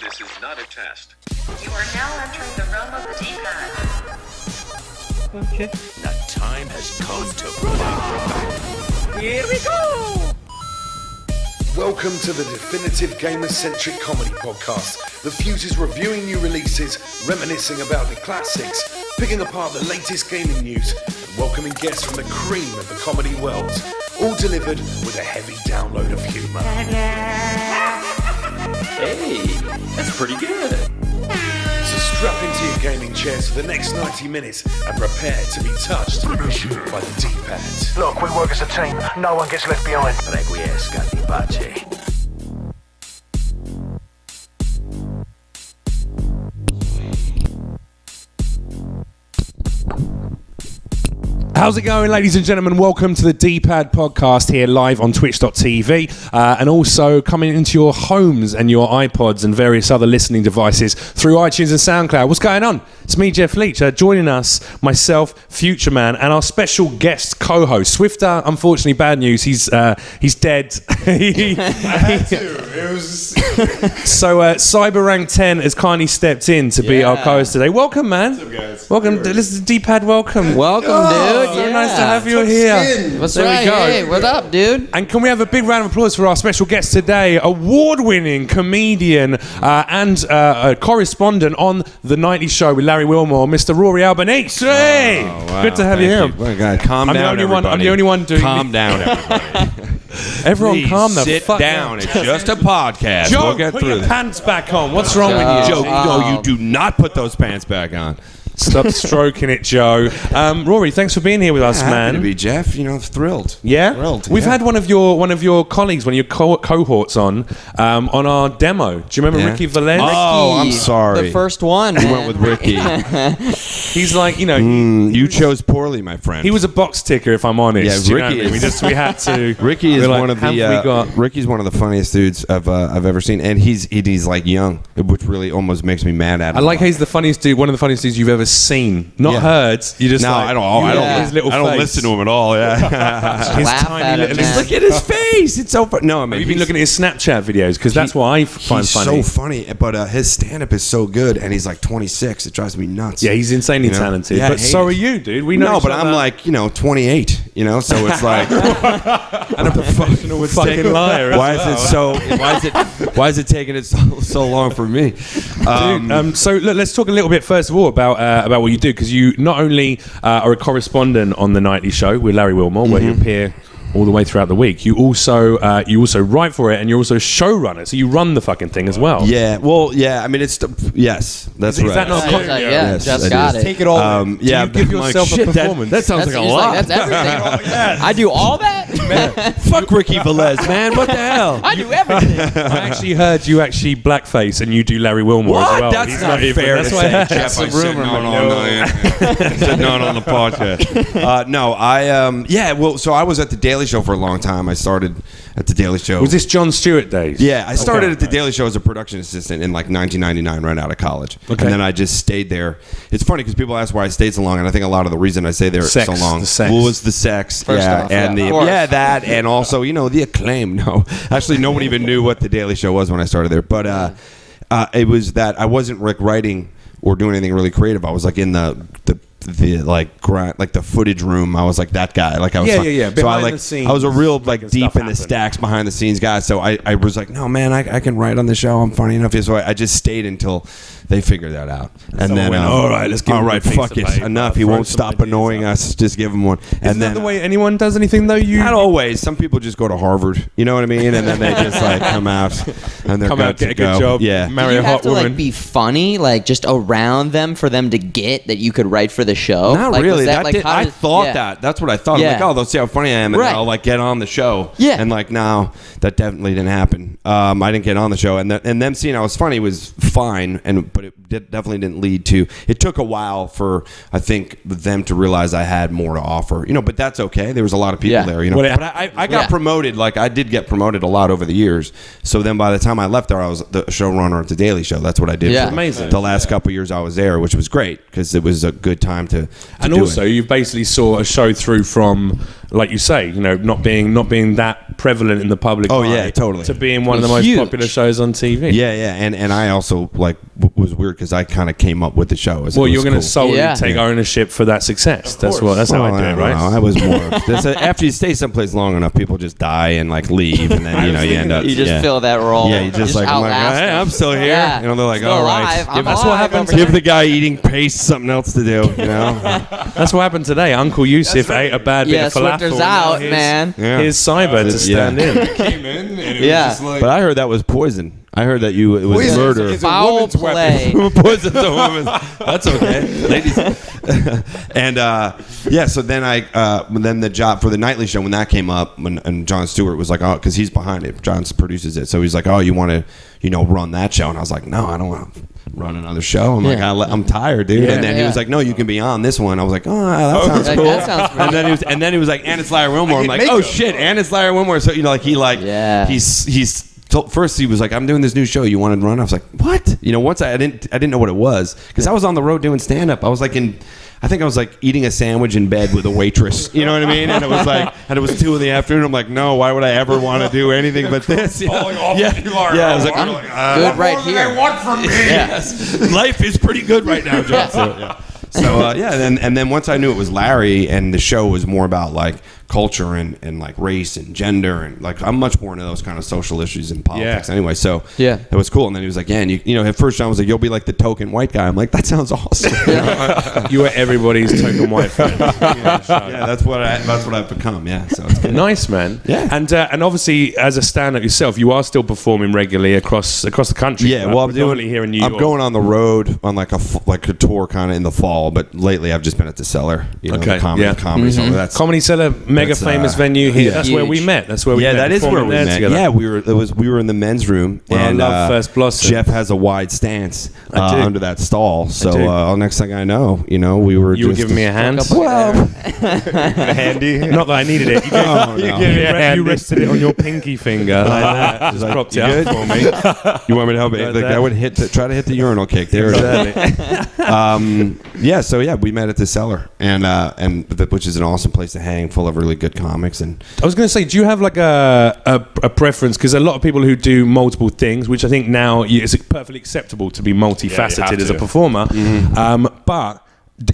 This is not a test. You are now entering the realm of the D-pad. Okay. The time has come to fight. Here we go! Welcome to the definitive gamer-centric comedy podcast that fuses reviewing new releases, reminiscing about the classics, picking apart the latest gaming news, and welcoming guests from the cream of the comedy world, all delivered with a heavy download of humour. Hey, that's pretty good. So strap into your gaming chairs for the next 90 minutes and prepare to be touched by the D-pad. Look, we work as a team. No one gets left behind. Requiescat in pace. How's it going, ladies and gentlemen? Welcome to the D-pad podcast here live on twitch.tv and also coming into your homes and your iPods and various other listening devices through iTunes and SoundCloud. What's going on? It's me, Jeff Leach, joining us, myself, Future Man, and our special guest co-host, Swiftor. Unfortunately, bad news. He's dead. I had to. It was. So Cyber Rank 10 has kindly stepped in to be our co-host today. Welcome, man. What's up, guys? Welcome. This is D-pad. Welcome. Welcome, dude. So nice to have you here. What's There we right? go. Hey, what up, dude? And can we have a big round of applause for our special guest today, award-winning comedian and correspondent on The Nightly Show with Larry Wilmore, Mr. Rory Albanese. Hey! Wow. Good to have you here. Oh, God. Calm down, everybody. I'm the only one doing Calm down, everybody. Everyone Please calm the sit fuck down. It's just a podcast. Joe, we'll get put through your this. pants back on. What's wrong with you? Joe, no, you do not put those pants back on. Stop stroking it, Joe. Rory, thanks for being here with us, Happy man. to be, Jeff. You know, thrilled. Yeah, Thrilled. We've yeah. had one of your colleagues, one of your cohorts on our demo. Do you remember Yeah. Ricky Velez? Oh, I'm sorry. The first one. We man. went with Ricky. He's like, you know, You chose poorly, my friend. he was a box ticker, if I'm honest. Yeah, Do you know Ricky what I mean? is- we had to. Ricky is we're like, one of have the. we got- Ricky's one of the funniest dudes I've ever seen, and he's like young, which really almost makes me mad at him. I like how he's the funniest dude, one of the funniest dudes you've ever seen, not Yeah. heard. You just No, like, I don't. I don't. his little I don't face. listen to him at all. Yeah. His Laugh tiny at it, little- man. Look at his face. It's so funny. No, I mean, Have you been looking at his Snapchat videos? Because that's what I find he's funny. so funny, but his stand-up is so good, and he's like 26. It drives me nuts. Yeah, he's insanely You know? talented. Yeah, I but hate so it. are you, dude. We know No, each but other. I'm like 28. You know, so it's like and a professional fucking liar. Why is it taking it so long for me? So look, let's talk a little bit first of all about what you do, because you not only are a correspondent on The Nightly Show with Larry Wilmore, where you appear all the way throughout the week. You also write for it, and you're also a showrunner. So you run the fucking thing as well. Yeah, well, yeah. I mean, yes, that's Is right. that not Yeah, cool? Yes, just it got is. it. Take it all. Yeah, Do you give I'm like, yourself a shit, performance? That sounds like a he's lot. That's everything. I do all that? Fuck Ricky Velez, man. What the hell? I do everything. I actually heard you actually blackface and you do Larry Wilmore as What? well. That's He's not even- fair that's to what I say, heard. Jeff. I That's a said rumor, no, man. I said not on the podcast. No, well, so I was at The Daily Show for a long time. I started at The Daily Show. Was this Jon Stewart days? Yeah, I started Okay. at The Daily Show as a production assistant in like 1999, right out of college. Okay. And then I just stayed there. It's funny because people ask why I stayed so long, and I think a lot of the reason I stay there Sex, so long the sex. was the sex. First yeah, off, and yeah, of the course. that, and also the acclaim. No, actually, no one even knew what The Daily Show was when I started there. But it was that I wasn't writing or doing anything really creative. I was like in the like grind, like the footage room. I was like that guy. Like I was Yeah. So Behind I the scenes, I was a real like making deep stuff in the happen. stacks behind the scenes guy. So I was like, no man, I can write on the show. I'm funny enough. So I just stayed until they figured that out. And Someone then went, all right, let's give all him a right, piece fuck of it, paper, enough. He throw won't some stop ideas annoying out. us. Just give him one. Isn't And that then the way anyone does anything though? You not always. Some people just go to Harvard. You know what I mean? And then they just like come out and they're come good out, get to a good go. job, Yeah. marry you a have hot to woman. like be funny, like just around them for them to get that you could write for the show. Not Like, was really. that, like, how I did- thought yeah. that. That's what I thought. Yeah. I'm like, oh, they'll see how funny I am, and Right. then I'll like get on the show. Yeah. And like, no, that definitely didn't happen. I didn't get on the show, and them seeing I was funny was fine, but it definitely didn't lead to. It took a while for I think them to realize I had more to offer. But that's okay. There was a lot of people Yeah. there. Well, But I got Yeah. promoted. Like I did get promoted a lot over the years. So then by the time I left there, I was the showrunner at The Daily Show. That's what I did. Yeah. for Amazing. The last couple of years I was there, which was great because it was a good time to and do also, it. you basically saw a show through from like you say, not being that prevalent in the public Oh, eye, yeah, totally. to being one of the most Huge. popular shows on TV. Yeah, and I also was weird because I kind of came up with the show. Well, you're going to solely Yeah. take ownership for that success. That's how I do it, right? I was more. After you stay someplace long enough, people just die and leave, and then you end up. You just yeah. fill that role. Yeah, you just I'm like, outlast hey, them. I'm still here. Yeah. They're like, Still all alive. right. I'm That's alive what happens. over Give here. the guy eating paste something else to do. That's what happened today. Uncle Yusuf ate a bad bit Yeah, of falafel. Swiftor's Now out, man. Yeah. Here's Cyber to stand in. Came in and it Yeah. was just like, But I heard that was poison. I heard that it was Poison murder. is a Foul woman's play. Poison's a woman. That's okay, ladies. And so then then the job for the nightly show when that came up, and Jon Stewart was like, oh, because he's behind it. Jon produces it, so he's like, oh, you want to, run that show? And I was like, no, I don't want to run another show. I'm like, I'm tired, dude. Yeah. And then he was like, no, you can be on this one. I was like, oh, that sounds Like, cool. that sounds And then he was like, and it's Larry Wilmore. I'm like, oh shit, and it's Larry Wilmore. So Yeah. he's. First he was like, I'm doing this new show, you want to run? I was like, what? Once I didn't know what it was because I was on the road doing stand up. I was like eating a sandwich in bed with a waitress. You know what I mean? And it was 2 PM. I'm like, no, why would I ever want to do anything but this? falling off Yeah. of you are. Yeah, I was like, I'm Good right what more here. do they want from me? yes, life is pretty good right now, John. So and then once I knew it was Larry and the show was more about like culture and like race and gender and like I'm much more into those kind of social issues and politics anyway. So Yeah. it was cool. And then he was like, yeah, and at first John was like, you'll be like the token white guy. I'm like, that sounds awesome. You are everybody's token white friend. Yeah, that's what I've become. Yeah, so it's good. Nice, man. Yeah. And obviously, as a stand-up yourself, you are still performing regularly across the country. Yeah, right? well, I'm Predominantly here in New York. I'm going on the road on like a tour kind of in the fall, but lately I've just been at the Cellar. Okay, the comedy, yeah. Comedy Cellar. That's Comedy Cellar, mega That's, famous venue here. yeah. That's where we Huge. met. That's where we met. that is where performing we there met. together. Yeah, we were in the men's room, Well, I and love First Blossom. Jeff has a wide stance I do. under that stall. So do. next thing I know, we were. You were just giving me a hand. Well, Handy. Not that I needed it. You, no. you rested it on your pinky finger like that. Just propped it up for me. You want me to help it? Like Like, that. I would try to hit the urinal cake. There it is. So we met at the Cellar, which is an awesome place to hang, full of really good comics. And I was going to say, do you have like a preference? Because a lot of people who do multiple things, which I think now it's perfectly acceptable to be multifaceted as a performer, but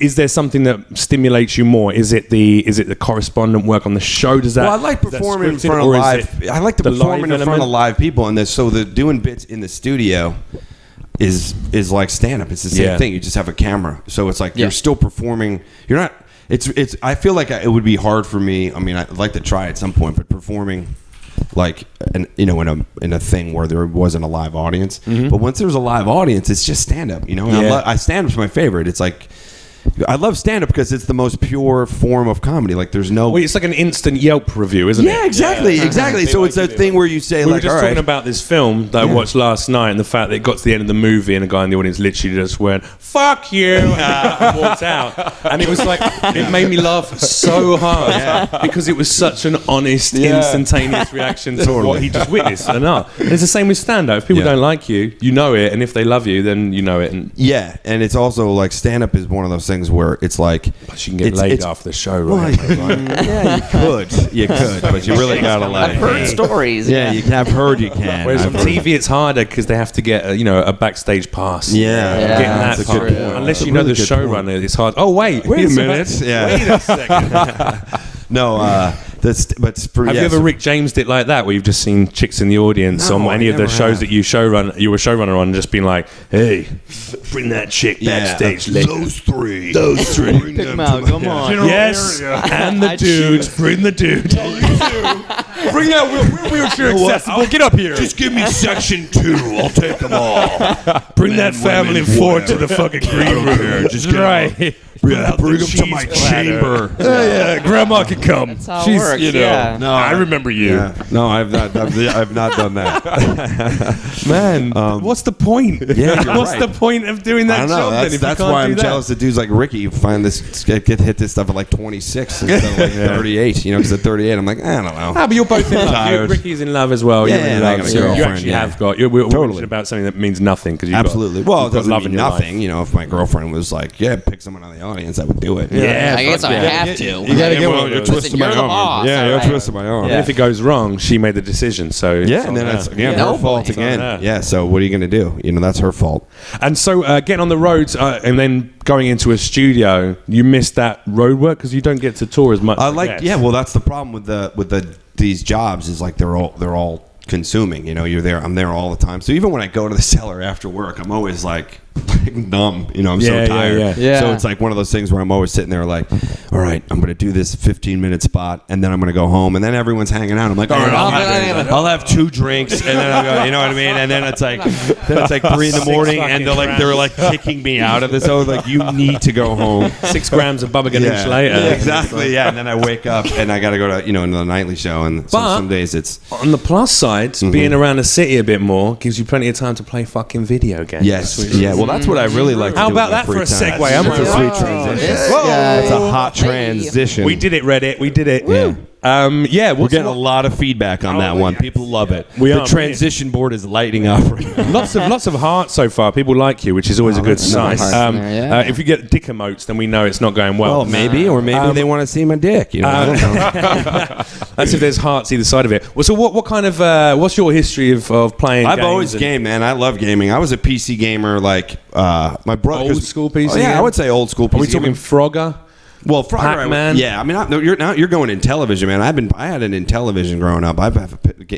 is there something that stimulates you more? Is it the correspondent work on the show? Does that? Well, I like is that performing in scripted, front of or is live. it I like to the perform live in front of element? live people, and so the doing bits in the studio is like stand up. It's the same thing. You just have a camera, so it's like you're still performing. You're not. It's. I feel like it would be hard for me. I mean, I'd like to try at some point, but performing like in a thing where there wasn't a live audience. But once there's a live audience, it's just stand up. And I stand up's my favorite. It's like. I love stand-up because it's the most pure form of comedy. Like, there's no... Well, it's like an instant Yelp review, isn't it? Yeah, exactly. So it's that thing where you say, We were like, just all talking right. about this film that I watched last night and the fact that it got to the end of the movie and a guy in the audience literally just went, fuck you, and walked out. And it was like, it made me laugh so hard because it was such an honest, instantaneous reaction to what he just witnessed. And it's the same with stand-up. If people don't like you, you know it. And if they love you, then you know it. And Yeah, and it's also like stand-up is one of those things where it's like... you can get laid after the show, right? Yeah, you could, but you really gotta like... I've heard stories. Yeah, you can. Whereas on TV, it's harder because they have to get a backstage pass. Yeah, Yeah, Getting that's that a part. good point. Unless That's you a know really the good showrunner, it's hard. Oh, wait Wait a a minute. second. Yeah. Wait a second. No, Have you ever Rick James'd it like that, where you've just seen chicks in the audience No, on any I of the never shows have. that you were showrunner on, and just been like, "Hey, bring that chick backstage later." Those three. Pick them out. Come on. Yes, and the I'd dudes. Bring the dude. Bring that wheelchair accessible. Get up here. Just give me section 2. I'll take them all. Bring that family women, forward to the whatever. fucking green I don't room. care. Just get right. Yeah, bring them to my chamber. Yeah, grandma can come. That's how it works. No, I remember you. Yeah. No, I've not done that. Man, what's the point? Yeah, you're what's right. the point of doing I that don't know. job then? If you That's can't why do I'm that? jealous of dudes like Ricky who find this get hit this stuff at like 26 instead of like 38. Because at 38, I'm like, I don't know. Ah, but you're both in love. Tired. Ricky's in love as well. Yeah, You're in and I love. got a So you girlfriend, actually yeah. have got. We're Totally. talking about something that means nothing because Absolutely. Well, it you've got doesn't love mean in your nothing. life. If my girlfriend was like, yeah, pick someone out of the audience, I would do it. I guess I have to. You gotta get one. You're Listen, twisting my you're the arm. boss, Yeah, all you're right. twisting my arm. And if it goes wrong, she made the decision. So Yeah, and then that's again Yeah. her fault It's on again. her. Yeah, so what are you going to do? You know, that's her fault. And so getting on the roads and then going into a studio, you missed that road work because you don't get to tour as much. I guess. Yeah, well, that's the problem with these jobs is like they're all consuming. You know, I'm there all the time. So even when I go to the cellar after work, I'm always like numb. You know, I'm so tired. Yeah. So it's like one of those things where I'm always sitting there like, all right, I'm going to do this 15-minute spot, and then I'm going to go home, and then everyone's hanging out. I'm like, all right, I'll have 2 drinks, and then I'll go. You know what I mean? And then it's like 3 in the morning, and they're like kicking me out of this. So like, you need to go home. 6 grams of bubba ganoush later. Exactly. Yeah, and then I wake up and I got to go to into the nightly show, and so some days it's on the plus side, being around the city a bit more gives you plenty of time to play fucking video games. yes, yeah. Well, that's what I really like. How to do about in my that for free a time. segue? Am I It's a right? sweet transition. guy. It's a hot transition. We did it, Reddit. We did it. Yeah. We're getting a what- lot of feedback on that one. People love it. We The are, transition board is lighting up right now. lots of hearts so far. People like you, which is always a good that's sign. nice. Yeah. If you get dick emotes, then we know it's not going well. Well, maybe, or maybe they want to see my dick. You know, I don't know. That's if there's hearts either side of it. Well, so what kind of what's your history of playing? I've games always and- gamed, man. I love gaming. I was a PC gamer, like my brother. Old school PC Oh, yeah, gamer? I would say old school PC. Are we talking gamer. Frogger? Well, Frogger, Pac-Man? yeah. I mean, you're going in television, man. I had an Intellivision growing up.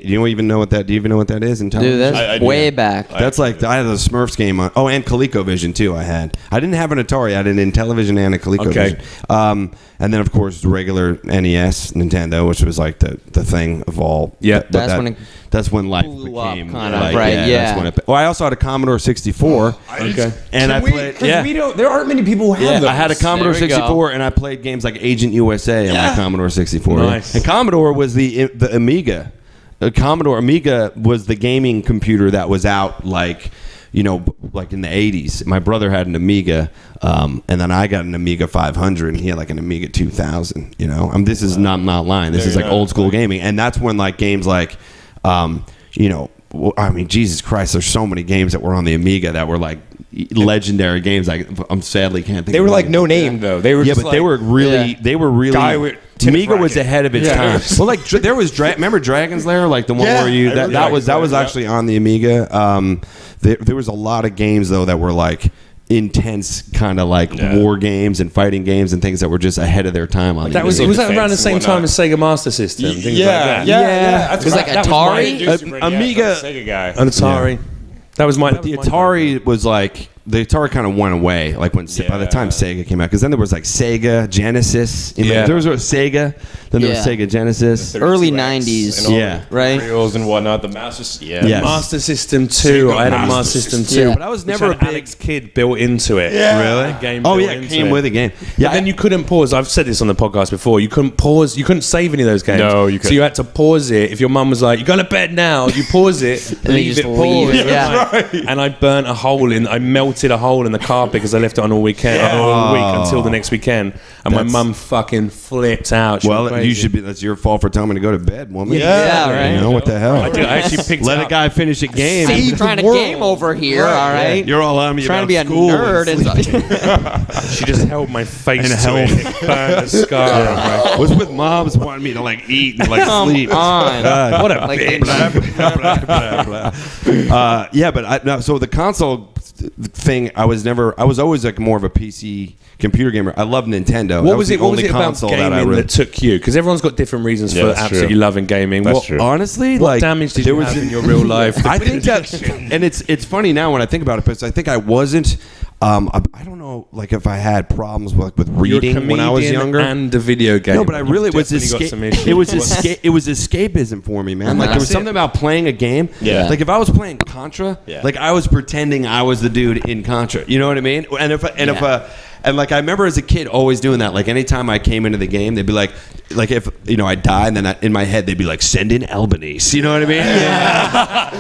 You even know what that? Do you even know what that is? Intellivision? Dude, that's way back. That's like I had a Smurfs game on. Oh, and ColecoVision too. I didn't have an Atari. I had an Intellivision and a ColecoVision. Okay. And then of course regular NES, Nintendo, which was like the thing of all. Yeah, but that's when it that's when life blew up, became kind of, like, right, yeah. That's when well, I also had a Commodore 64. Okay. And I played. Yeah. There aren't many people who have Yeah, those. I had a Commodore There we go. 64, and I played games like Agent USA on my Commodore 64. Nice. And Commodore was the Amiga. Commodore Amiga was the gaming computer that was out like in the 80s. My brother had an Amiga, and then I got an Amiga 500, and he had like an Amiga 2000. This is not lying. This is like old school gaming, and that's when like games like, I mean, Jesus Christ, there's so many games that were on the Amiga that were like legendary games. I'm sadly can't think. They were of like them. no name though. They were Yeah, just but they like- were really, Yeah. they were really. Guy with tennis Amiga was racket. ahead of its time. Well, like there was, remember Dragon's Lair, like the one Yeah, where you I that remember was Dragon's Lair, actually on the Amiga. There was a lot of games though that were like intense, kind of like war games and fighting games and things that were just ahead of their time on. That was Amiga. that around the defense same and time whatnot. as Sega Master System? Things like that. yeah. It was like Atari? Amiga- Sega guy. An Atari. That was my. But the Atari was like the Atari kind of went away, like when by the time Sega came out, because then there was like Sega Genesis. There was a Sega, then there was Yeah. Sega Genesis. Early 32X 90s. and all Yeah. the Right. reels and whatnot. The Masters. Yes. Master System 2. I had a Master System 2. Yeah. But I was Which never had a big. Alex Kidd built into it. Really? A game Oh built yeah, it into came it. with a game. But then you couldn't pause. I've said this on the podcast before. You couldn't pause. You couldn't save any of those games. No, you So you had to pause it. If your mum was like, "You're going to bed now," you pause it, then you leave it just leave paused. it, yeah. And I burnt a hole in. I melted a hole in the carpet because I left it on all weekend, all week until the next weekend. And my That's- mum fucking flipped out. She went Well, crazy. you should be. That's your fault for telling me to go to bed, woman. Yeah, right. You know what the hell? I actually picked Let it a up. guy finish a game. I'm trying to game over here, all right? You're all on me Trying to about be a school and nerd. And She just held my face And to held- it. It burned a scar. was with moms wanting me to like eat and like sleep. on. God. What a Like, bitch. Yeah, but so the console thing, I was always like more of a PC computer gamer. I love Nintendo. What That was the it? What was only it about console that I gaming really that took you? Because everyone's got different reasons Yeah, for that's absolutely true. loving gaming. That's What true. honestly, What like damage did there you was have in your real life? I think that, and it's funny now when I think about it, because I think I wasn't. I don't know, like if I had problems with You're a reading when I was comedian younger. and a video game. No, but I really was Definitely got some issues. it was it was escapism for me, man. Like there was something about playing a game. Yeah. Like if I was playing Contra, like I was pretending I was the dude in Contra. You know what I mean? And like I remember as a kid always doing that. Like anytime I came into the game, they'd be like if I die, and then in my head they'd be like, send in Albanese. You know what I mean? Yeah.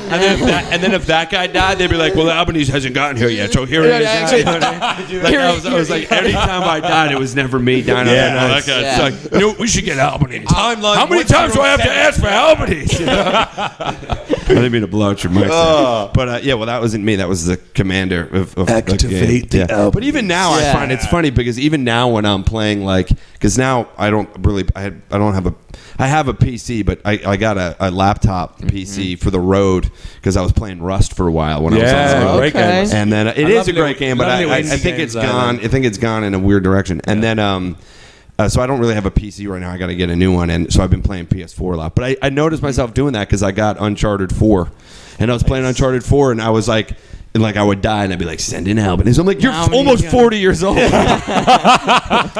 and then if that guy died, they'd be like, well, Albanese hasn't gotten here yet, so here it is. You know what I mean? Like, I was like, every time I died, it was never me dying. Yeah, That guy. It's like, we should get Albanese. How many Timeline, times do I have to ask for Albanese? You know? didn't mean to blow out your mic. But yeah, well, that wasn't me. That was the commander of Activate the album. But even now, I find it's funny because even now when I'm playing, like, because now I don't have I have a PC, but I got a laptop PC for the road because I was playing Rust for a while when I was on the road. Great game. And then it is a great game, but I think it's gone. I think it's gone in a weird direction. And then so I don't really have a PC right now. I got to get a new one, and so I've been playing PS4 a lot. But I noticed myself doing that because I got Uncharted 4, and I was playing Uncharted 4, and I was like. And like I would die, and I'd be like, "Send in Albanese." I'm like, "You're almost 40 years old.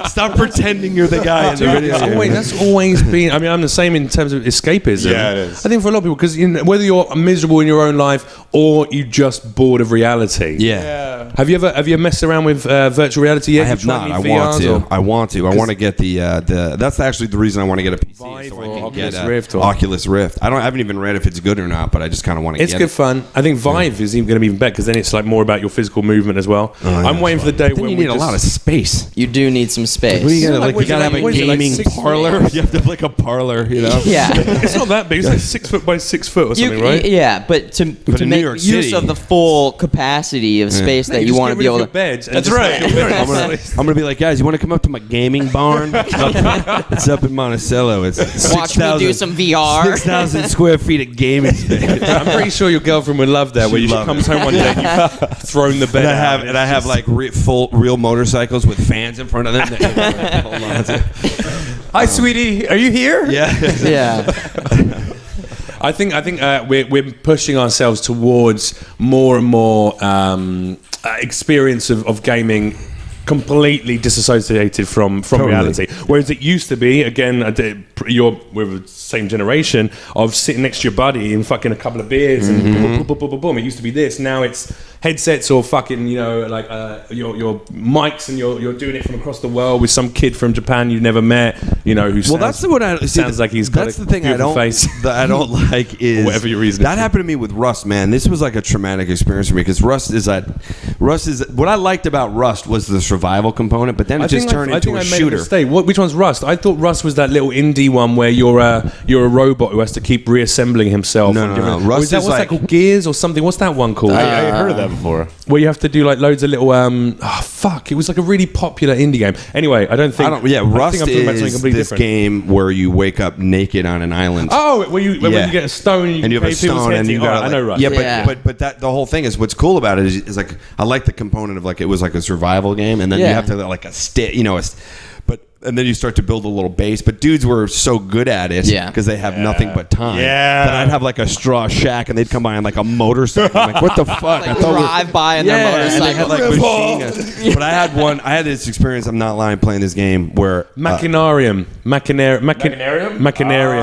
Stop pretending you're the guy in the video." That's always been. I mean, I'm the same in terms of escapism. Yeah, it is. I think for a lot of people, because whether you're miserable in your own life or you just bored of reality. Yeah. Have you ever messed around with virtual reality yet? I have not. I want to. I want to get the. That's actually the reason I want to get a PC Vive so I or can Oculus get Rift or- Oculus Rift. I haven't even read if it's good or not, but I just kind of want to. It's good fun. I think Vive is even going to be even better because then it's like more about your physical movement as well. I'm waiting for the day Then when you we need a lot of space. You do need some space. What do you gotta, Like, like, you gotta have a what is it, like gaming 6 parlor. You have to have like a parlor, you know. Yeah. It's not that big. It's like 6 foot by 6 foot or something, right? Yeah, but to in New make York use City- of the full capacity of space that you want to be able to. Beds. That's right. I'm gonna be like, guys, you want to come up to my gaming barn? It's up in Monticello. It's Watch me do some VR. 6,000 square feet of gaming space. I'm pretty sure your girlfriend would love that. Where she love comes home one day and you've thrown the bed out. And I have like real motorcycles with fans in front of them. Hold on. Hi, sweetie. Are you here? Yeah. Yeah. I think we're pushing ourselves towards more and more experience of gaming completely disassociated from reality. Whereas it used to be, again, we're the same generation of sitting next to your buddy and fucking a couple of beers and boom, boom, boom, boom, boom. It used to be this. Now it's headsets or fucking, like your mics, and you're doing it from across the world with some kid from Japan you never met, who sounds like he's got that's a the thing beautiful face. that I don't like is Whatever your reason that is. happened to me with Rust, man. This was like a traumatic experience for me because Rust is what I liked about Rust was the survival component, but then it just turned into a shooter. Made a mistake. Which one's Rust? I thought Rust was that little indie one where you're a robot who has to keep reassembling himself. No. Rust what's that called? Gears or something? What's that one called? I heard of that before. Where you have to do like loads of little it was like a really popular indie game. Anyway, I think Rust I'm talking about something is completely this different. game where you wake up naked on an island. Oh, when you get a stone and you have a stone and you got I know Rust. Yeah, but that the whole thing is what's cool about it is like I like the component of like it was like a survival game, and then you have to like a stick, and then you start to build a little base. But dudes were so good at it because they have nothing but time. Yeah. That I'd have like a straw shack, and they'd come by on like a motorcycle. I'm like, what the fuck? Like drive by in their and they had motorcycle. like machine guns. But I had this experience. I'm not lying, playing this game where Machinarium.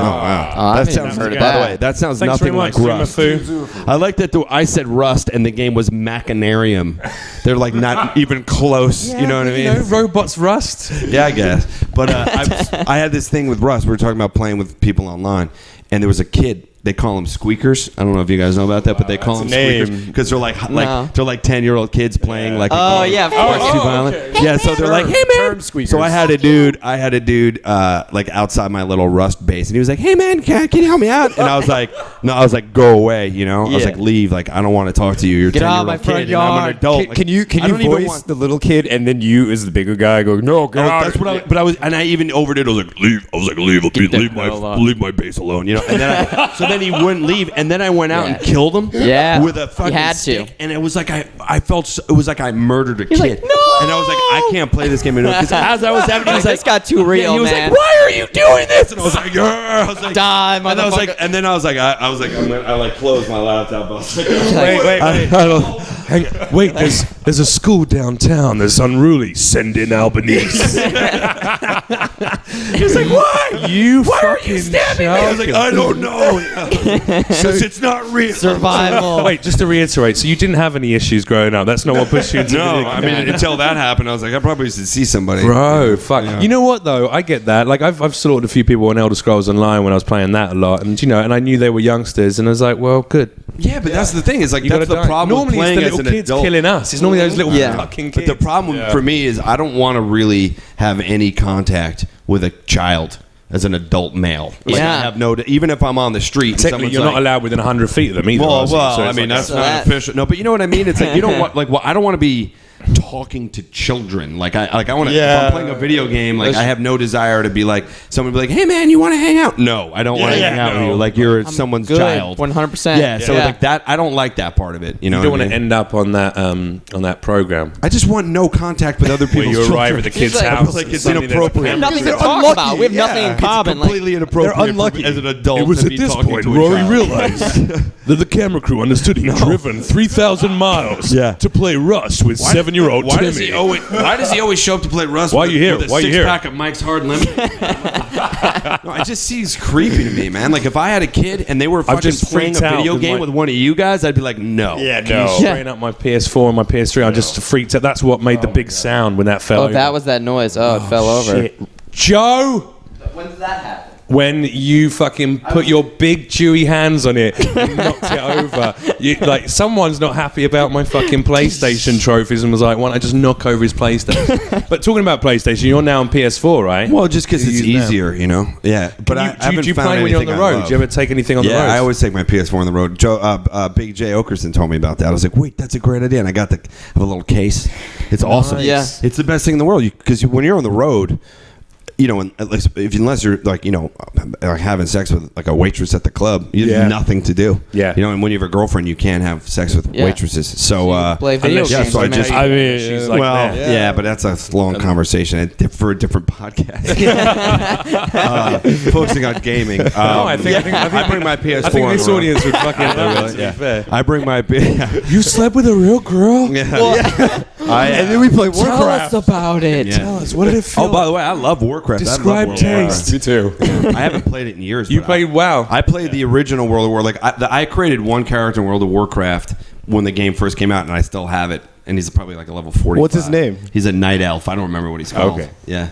Oh wow! I've That sounds. never heard of By the that. way, that sounds Thanks nothing very like much, Rust. Sumafu. I like that I said Rust, and the game was Machinarium. They're like not even close. You know what I mean? Robots Rust. Yeah, I guess. But I had this thing with Rust. We were talking about playing with people online, and there was a kid. They call them squeakers. I don't know if you guys know about that, but they call them squeakers because they're like No. they're like 10-year-old kids playing like. Oh, yeah, of course. Too violent. okay. Yeah, so they're like, hey man. Turn squeakers. So I had a dude like outside my little Rust base, and he was like, hey man, can you help me out? And I was like, no, I was like, go away, I was Yeah. like, leave, like I don't want to talk to you. You're Get 10-year-old out of my kid, front and I'm an yard. adult. Can you I don't even voice want- the little kid and then you as the bigger guy go, no, get out. That's what I was, and I even overdid. I was like, leave. I was like, leave my base alone. And then so then he wouldn't leave, and then I went out and killed him. Yeah. with a fucking You had to. stick, and it was like I felt it was like I murdered a kid. like, no! And I was like, I can't play this game anymore because as I was having, he was like, this got too real, he was man. like, why are you doing this? And I was like, I was like, Die, and I was like, motherfucker. and then I was like, I like closed my laptop. I was like, Wait. I don't. Wait, there's a school downtown that's unruly. Send in Albanese. He was like, why? Why are you stabbing me? I was like, I don't know. Because it's not real. Survival. Wait, just to reiterate, so you didn't have any issues growing up? That's not what pushed you into No, video I mean until that happened, I was like, I probably should see somebody. Bro, fuck. Yeah. You know what though? I get that. Like I've slaughtered a few people on Elder Scrolls Online when I was playing that a lot, and and I knew they were youngsters, and I was like, well, good. Yeah, but that's the thing. Is like You that's gotta the die. problem Normally with it's playing the as little an kids adult. killing us. It's normally those little fucking kids. But the problem for me is I don't want to really have any contact with a child. as an adult male. Like, Yeah. I have no. Even if I'm on the street, and Technically, someone's you're like, not allowed within 100 feet of them either. Well, are you? well, So I it's mean, like- that's So not that- official. No, but you know what I mean. It's like you don't want like. Well, I don't want to be talking to children. Like I want to. Yeah. If I'm playing a video game, like I have no desire to be like someone be like, "Hey, man, you want to hang out?" No, I don't want to hang out with you. Like you're someone's Good, child. 100%. Yeah. So Yeah. like that, I don't like that part of it. You know. You don't what want I to mean? end up on that program I just want no contact with other where people's you arrive children. at the kid's like- house. Like and it's suddenly there's a inappropriate. camera. Nothing to They're talk unlucky. about. We have nothing in It's common. Like, completely inappropriate They're unlucky. as an adult. It was to at be this talking point to a Rory child. realized that the camera crew understood he'd driven 3,000 miles to play Rust with 7-year-old Why Timmy. does he always show up to play Rust? Why with you here? With a Why you here? six-pack of Mike's Hard Lemonade. No, it just seems creepy to me, man. Like if I had a kid and they were fucking just playing a freaked out video with game my- with one of you guys, I'd be like, no. Yeah, He's no. spraying up my PS4 and my PS3. I just freaked out. That's what made the big sound when that fell oh, over. that was that noise. Oh, it fell over. Shit. Joe! When did that happen? When you fucking put your big chewy hands on it and knocked it over. Like, someone's not happy about my fucking PlayStation trophies and was like, why don't I just knock over his PlayStation? But talking about PlayStation, you're now on PS4, right? Well, just because You it's use them. easier, you know. Yeah, but I do haven't you found play when you're on the anything I road? love. Do you ever take anything on the road? Yeah, I always take my PS4 on the road. Big J Okerson told me about that. I was like, wait, that's a great idea. And I got I have a little case. It's awesome. Yeah. It's the best thing in the world because when you're on the road, you know, unless you're like, you know, like having sex with like a waitress at the club, you have nothing to do. Yeah. You know, and when you have a girlfriend, you can't have sex with waitresses. So, play video unless games. she's so I like just- that. I mean, she's like well, that. yeah, but that's a long conversation for a different podcast. Focusing on gaming. No, I think I bring my PS4. I think on this the road. audience would fucking love it, Really? to be Yeah. fair. I bring my You slept with a real girl? And then we play Tell Warcraft. us about it. Yeah. Tell us, what did it feel Oh, by the way, I love Warcraft. I love Describe World of Warcraft. taste. Me too. I haven't played it in years. You but played WoW. I played the original World of War. Like I created one character in World of Warcraft when the game first came out, and I still have it. And he's probably like a level 40. What's his name? He's a night elf. I don't remember what he's called. Okay. Yeah.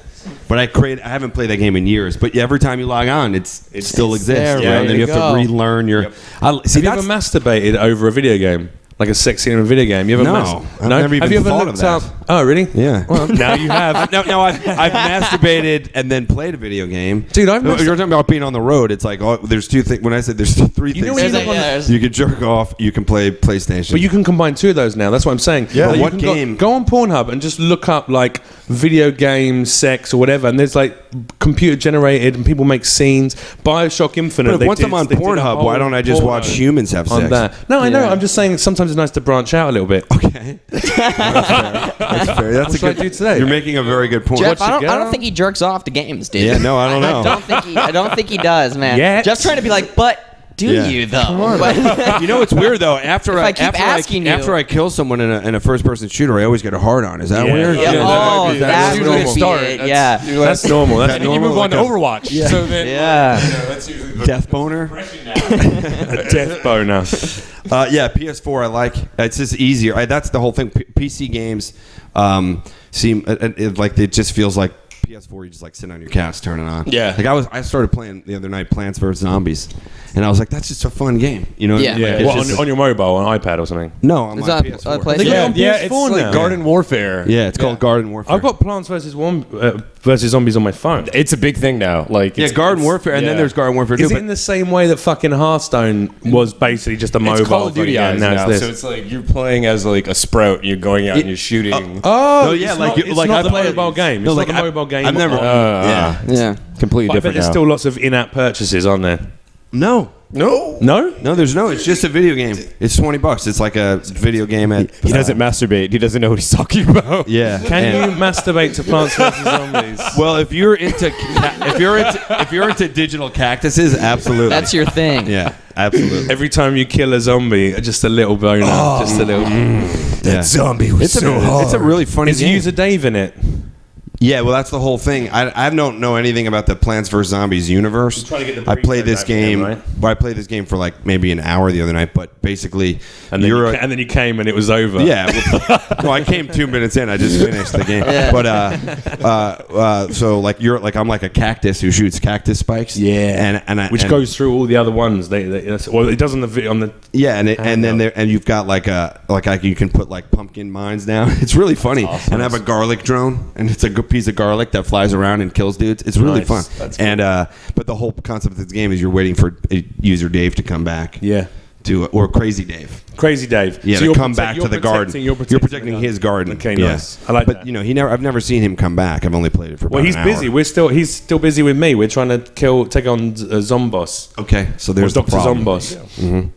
But I haven't played that game in years. But every time you log on, it still exists. there, Yeah, and then ready you to have to go. relearn your. See, Have you ever masturbated over a video game? Like a sex scene in a video game? You ever No, I've never even have you ever thought looked of that. up? Oh, really? Yeah. Well, now you have. No, I've masturbated and then played a video game. Dude, I've You're talking about being on the road. It's like, there's two things. When I said there's three You know things. when There's You can jerk off. You can play PlayStation. But you can combine two of those now. That's what I'm saying. Yeah. Like, you What can game? Go on Pornhub and just look up like video game sex or whatever, and there's like computer generated, and people make scenes. BioShock Infinite. But they once did- I'm on they did a Pornhub, whole why don't I just porno watch humans have on sex? that? No, I know. Yeah. I'm just saying sometimes it's nice to branch out a little bit. Okay. That's fair. That's What should I do today? You're making a very good point. Jeff, I Watch it don't go. think he jerks off to games, dude. Yeah, no, I don't know. I don't think he does, man. Yet. Jeff's trying to be like, but do Yeah. you though? But, You know what's weird though? After I keep asking you- after I kill someone in a first person shooter, I always get a hard on. Is that Yeah. weird? yeah, Yeah, oh, that's that usually would the be start. it. That's- Yeah. That's normal. That's And then you normal. move on to Like a Overwatch. So then, Yeah. that's usually the Death boner. death boner. Yeah, PS4 I like. It's just easier. That's the whole thing. PC games seem like it just feels like PS4. You just like sit on your couch, turn it on. Yeah. Like I started playing the other night Plants vs Zombies, and I was like, that's just a fun game. You know? What I Yeah. mean? Like, Yeah. it's Well, just on your mobile, on iPad or something. no, on It's my on PS4. PlayStation. yeah, on yeah, PS4 it's like now. Garden Warfare. Yeah, it's called Garden Warfare. I've got Plants versus Zombies on my phone. It's a big thing now. Like yeah, it's, Garden Warfare, and then there's Garden Warfare 2. Is it but- in the same way that fucking Hearthstone was basically just a mobile? It's Call of Duty fucking eyes game, now, it's so this? it's like you're playing as like a sprout. You're going out and you're shooting. Oh, No, yeah, it's like not, you- it's like not I the play- mobile game. It's No, not like the mobile game. I've never. yeah, Yeah. completely But I bet different there's now. still lots of in-app purchases on there. No. no. No? No, there's no. It's just a video game. It's $20. It's like a video game at. He doesn't masturbate. He doesn't know what he's talking about. Yeah. Can and- you masturbate to Plants vs Zombies? Well, if you're into if you're into digital cactuses, absolutely. That's your thing. Yeah, absolutely. Every time you kill a zombie, just a little boner, just a little. Yeah. Zombie was It's a really funny Is game. User Dave in it? Yeah, well, that's the whole thing. I don't know anything about the Plants vs Zombies universe. trying to get the I played this pre-code back again, game. right? Well, I played this game for like maybe an hour the other night, but basically, And then, you're you, a- and then you came and it was over. Yeah. Well, I came 2 minutes in. I just finished the game. Yeah. But so like I'm like a cactus who shoots cactus spikes. Yeah. Which and goes through all the other ones. Well, it does on the Yeah, and then there, and you've got you can put like pumpkin mines down. It's really funny. awesome. And I have a garlic drone, and it's a piece of garlic that flies around and kills dudes. It's really fun. That's cool. And but the whole concept of this game is you're waiting for user Dave to come back. Yeah. Or Crazy Dave. Crazy Dave. Yeah, So to come back to the garden. You're protecting his garden. Okay, Yeah. nice. I like that. But I've never seen him come back. I've only played it for. Well, about he's an busy. hour. He's still busy with me. We're trying to take on Zomboss. Okay, so there's the Dr. problem. Zomboss.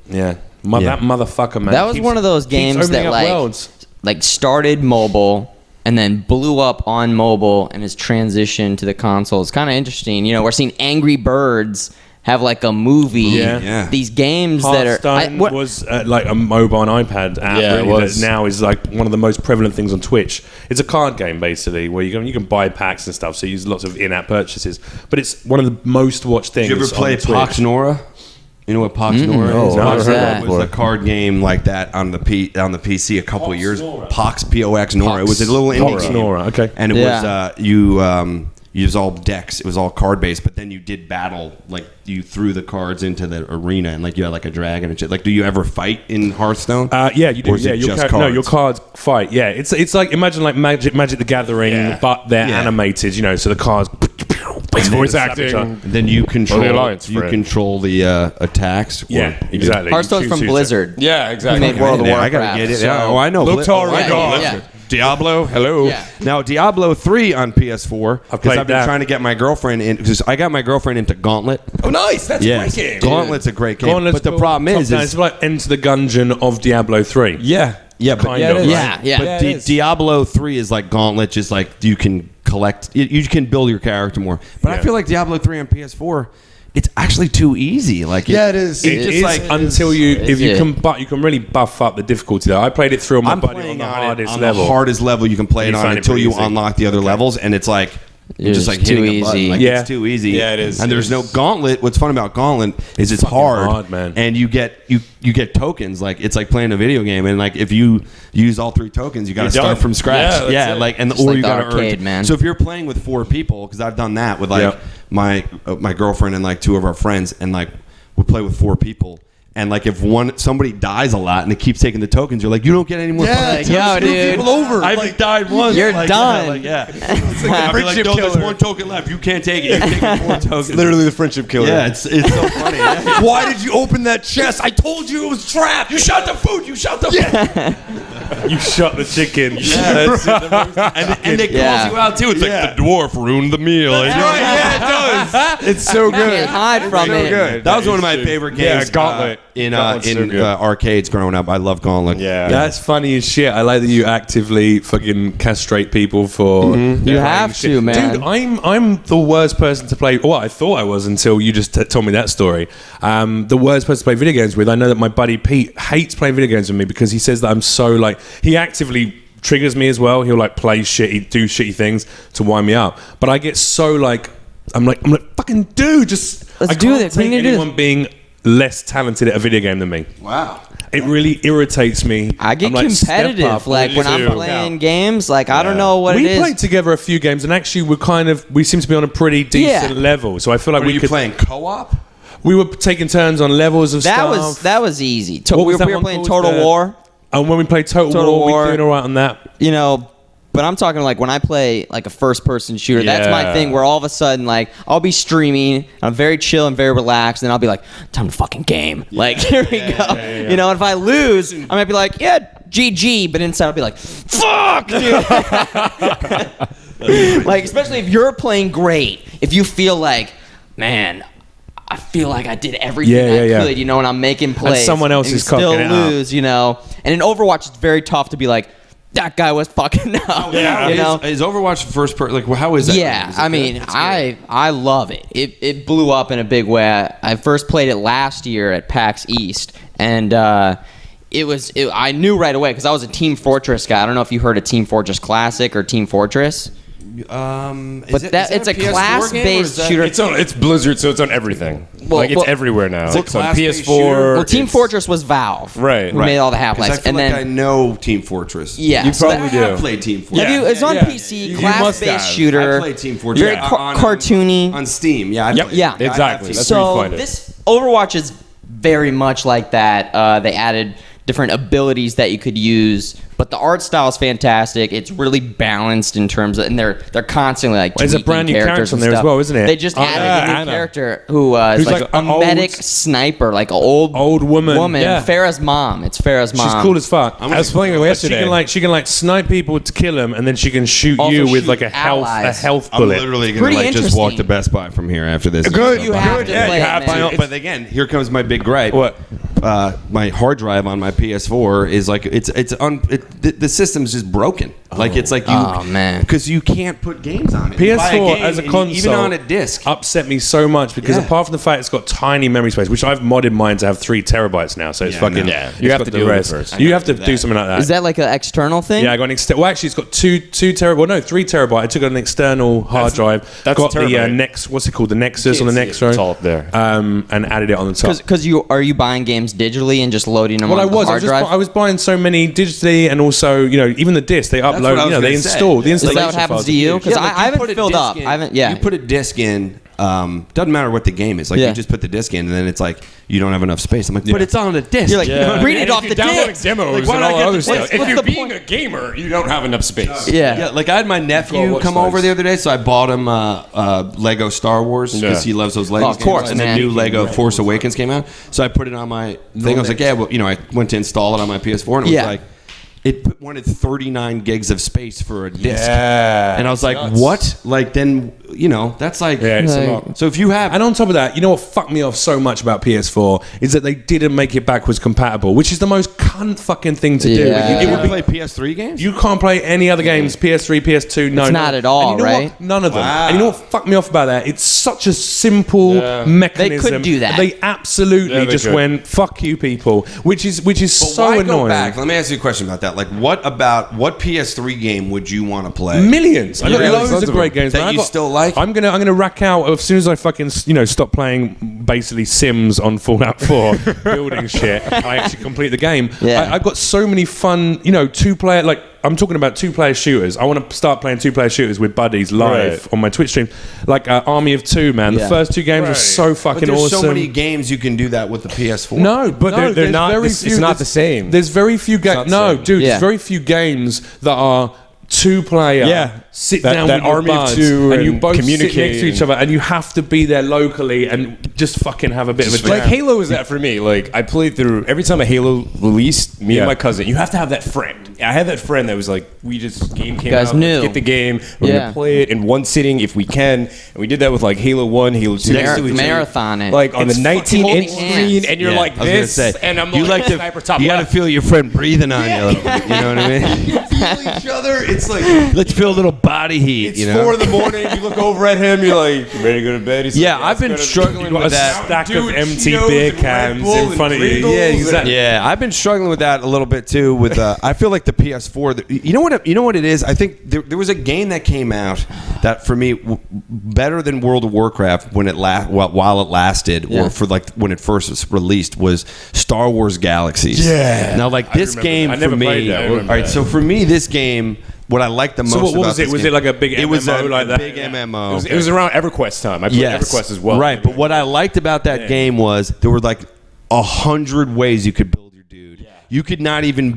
Yeah. Yeah. That motherfucker, man. That was one of those keeps games opening that up worlds. like started mobile and then blew up on mobile and has transitioned to the console. It's kind of interesting. We're seeing Angry Birds have like a movie. Yeah. These games that are Hearthstone was like a mobile and iPad app. Yeah, it really, was. that now is like one of the most prevalent things on Twitch. It's a card game basically where you can buy packs and stuff. So you use lots of in-app purchases. But it's one of the most watched things. Did you ever play on Twitch. Pox Nora? You know what Pox Nora is? No, what is that? It was a card game like that on the PC a couple of years. Nora. Pox POX Nora. It was a little indie Pox game. Nora, okay. And it Yeah. was you was all decks. It was all card based, but then you did battle. Like you threw the cards into the arena, and like you had like a dragon and shit. Like, do you ever fight in Hearthstone? Yeah, you do. Or is Yeah, it your just no, cards? your cards fight. Yeah, it's like imagine like Magic the Gathering, but they're Yeah. animated. So the cards. voice acting. And then you control the Alliance you friend. control the attacks. or Yeah, you exactly. Hearthstone's from Choose- Blizzard. Yeah, exactly. Who made World of Yeah, Warcraft. I gotta get it. so- Yeah, I know. Lothar, Yeah, God. yeah. Diablo, hello. Yeah. Now Diablo 3 on PS4 I've because played I've been that. trying to get my girlfriend in because I got my girlfriend into Gauntlet. Oh, nice. That's a Yes, great game. Gauntlet's a great game. Gauntlet's but the cool. problem is it's like Enter the Gungeon of Diablo 3. yeah, but Kind Yeah, of. it is. Yeah, yeah. But Yeah, it is. Diablo 3 is like Gauntlet, just like you can collect, you can build your character more. But I Yeah. feel like Diablo 3 on PS4, it's actually too easy. Like Yeah, it is. It just is like until you it? you can really buff up the difficulty though. I played it through on my I'm buddy on playing the on hardest it on level. the hardest level you can play it You on find it until pretty you easy. unlock the other levels, and it's like you're It's just like too hitting a button. easy. Like, Yeah. it's too easy. Yeah, it is. And there's It no is. Gauntlet. What's fun about Gauntlet is it's fucking hard, hard, man. and you get tokens. Like it's like playing a video game, and like if you use all 3 tokens, you got to You're start done. from scratch. Yeah, that's it. like and Just or like you the got to arcade, earn. man. So if you're playing with 4 people, because I've done that with like Yeah. my girlfriend and like 2 of our friends, and like we play with 4 people. And like if somebody dies a lot and it keeps taking the tokens, you're like, you don't get any more. Yeah, fucking yo, tokens. dude. People over. I like died once. You're like, done. Yeah, like, I'll be like, friendship no, there's killer. 1 token left. You can't take it. You're taking 4 tokens. Literally the friendship killer. Yeah, it's so funny. Yeah. Why did you open that chest? I told you it was trapped. You shot the food. You shot the food. You shot the chicken. And it calls Yeah. you out too. It's like the dwarf ruined the meal. Right, yeah, it does. It's so good. Can't hide from it. good. That was one of my favorite Yeah, games. Gauntlet. In Gauntlet's so good. arcades growing up. I love Gauntlet. Yeah. That's funny as shit. I like that you actively fucking castrate people for. You playing have shit. to, man. Dude, I'm the worst person to play. Well, I thought I was until you just told me that story. The worst person to play video games with. I know that my buddy Pete hates playing video games with me because he says that I'm so like he actively triggers me as well. He'll like play shitty, do shitty things to wind me up. But I get so like I'm like fucking dude, just Let's I do can't this. We take need to do anyone being less talented at a video game than me. Wow. It really irritates me. I get I'm like, step competitive. up. Like when I'm too. playing games, like I don't know what We it is. played together a few games, and actually, we seem to be on a pretty decent Yeah. level. So I feel like Were we you could. playing co-op? We were taking turns on levels of stuff. That was easy. What We was were that one playing called? Total War. And when we played Total War, we did all right on that. But I'm talking like when I play like a first-person shooter, that's my Yeah. thing. Where all of a sudden, like I'll be streaming, I'm very chill and very relaxed, and I'll be like, "Time to fucking game!" Like here we go. You know, and if I lose, I might be like, "Yeah, GG," but inside I'll be like, "Fuck!" dude." Like especially if you're playing great, if you feel like, man, I feel like I did everything I could, you know, and I'm making plays. someone else and is you still cocking it up. lose, you know. And in Overwatch, it's very tough to be like, that guy was fucking up. You know? Is Overwatch first person? Like, how is that? Yeah, Is it I good? mean, It's good. I love it. It blew up in a big way. I first played it last year at PAX East, and I knew right away because I was a Team Fortress guy. I don't know if you heard of Team Fortress Classic or Team Fortress. But It's a class-based shooter. It's Blizzard, so it's on everything. Well, It's well- everywhere now. It's a It's on class-based PS4. shooter. Well, Team it's- Fortress was Valve, Right, who right. made all the 'Cause I Half-Lives, feel and like then I know Team Fortress. yeah, You so probably that- I have do. played Team Fortress. Have you? It's on yeah. PC, You must class-based have. shooter. I played Team Fortress. Very cartoony. on Steam. Yeah, I played it. Yeah. Exactly. Team That's where you So find it. this Overwatch is very much like that. They added different abilities that you could use. But the art style is fantastic. It's really balanced in terms of, and they're constantly like There's a tweaking brand new characters character on and there as stuff. well, isn't it? They just added a new Anna. character who is Who's like like a an old- medic sniper, like an old woman. Yeah. Farrah's mom. It's Farrah's mom. She's cool as fuck. I was playing her yesterday. She can like snipe people to kill them, and then she can shoot Also you with shoot like a allies. health I'm bullet. literally gonna Pretty like just walk interesting. to Best Buy from here after this. Good. You have to Yeah, play you it, have man. to. But again, here comes my big gripe. What? My hard drive on my PS4 is like the system's just broken. Like it's like you, Oh, man. because you can't put games on it. You buy PS4 game as a and console, even on a disc. upset me so much because Yeah. apart from the fact it's got tiny memory space, which I've modded mine to have 3 terabytes now, so it's Yeah, fucking. no. Yeah, it's you have got to the deal with it rest. first. You have to that. do something like that. Is that like an external thing? Yeah, I got an external. Well, actually, it's got 2 terabyte. Well, no, 3 terabyte. I took an external hard drive. that's got the terabyte. Nex. What's it called? The Nexus on the Can't Next see it. row. It's all up there. And added it on the top. Because are you buying games digitally and just loading them Well, on the hard drive? I was buying so many digitally, and also, even the disc they what I upload. was They gonna say. install the Is Is installation. that what happens files to are you? huge. Because like, I you haven't put a filled disc up. in- I haven't. Yeah. You put a disc in. Doesn't matter what the game is. Like Yeah. you just put the disc in, and then it's like you don't have enough space. I'm like, but it's on a disc. You're like, read it off the downloading disc. demos Like, why and not all get other the stuff. disc? If What's you're the being a gamer, you don't have enough space. Yeah. Like I had my nephew what come size? over the other day, so I bought him Lego Star Wars because Yeah. he loves those Lego of course, games. And the man. new Lego Force Awakens came out, so I put it on my thing. I was like, yeah, well, I went to install it on my PS4, and it was Yeah. like wanted 39 gigs of space for a disc. Yeah. And I was like, Nuts. what? Like then that's like Yeah, it's a Like- lot. so if you have And on top of that, you know what fucked me off so much about PS4 is that they didn't make it backwards compatible, which is the most cunt fucking thing to do. Yeah. you would play PS3 games. You can't play any other games, PS3, PS2, no. It's no. not at all, and you know right? What? None of them. Wow. And you know what fucked me off about that? It's such a simple mechanism. They could do that. They absolutely Yeah, they just could. went, fuck you people, which is But so why annoying. go back? Let me ask you a question about that. Like, what PS3 game would you want to play? Millions. I got Really? loads Tons of of great them. games. That man. I you got- still like? I'm gonna rack out as soon as I fucking stop playing basically Sims on Fallout 4, building shit. I actually complete the game. Yeah. I've got so many fun, 2-player. Like I'm talking about 2-player shooters. I want to start playing 2-player shooters with buddies live Right. on my Twitch stream. Like Army of Two, man. Yeah. The first 2 games were so But fucking there's awesome. so many games you can do that with the PS4. No, but they're there's not- very it's few- not there's- the same. There's very few games. not the No, same. dude, Yeah. there's very few games that are 2-player. Yeah. Sit That- down that with your Army of buds, Two and you and both sit next communicate to each other, and you have to be there locally and just fucking have a bit of a Like jam. Halo is that for me. Like I played through every time a Halo released. Me Yeah. and my cousin. You have to have that friend. I had that friend that was like, game came guys out. knew. Let's get the game. We're Yeah. gonna play it in one sitting if we can. And we did that with like Halo 1, Halo 2. Marathon it. Like on It's the fucking 19-inch holding screen, hands. and you're Yeah, like I was gonna this, say, and I'm you like, like to, sniper top you got to left. feel your friend breathing on you a little bit. You know what I mean? You feel each other. It's like let's feel a little body heat. It's you know? 4 in the morning. You look over at him. You're like, you ready to go to bed? He's Yeah, like, I've been let's go to struggling bed. You've got with a that. stack of Dude, empty Cheetos beer and Red cans Bull in and front of you. Pringles. Yeah, exactly. Yeah, I've been struggling with that a little bit too. With I feel like the PS4. You know what it is? I think there was a game that came out that for me better than World of Warcraft when it while it lasted, Yeah. or for like when it first was released, was Star Wars Galaxies. Yeah. Now, like this game I for never me. played that. I All remember right, that. so for me, this game. What I like the most So what about was it? this Was game- it like a big It was MMO a like that? big MMO. It was around EverQuest time. I played EverQuest as well. Right, but what I liked about that game was there were like 100 ways you could build your dude. You could not even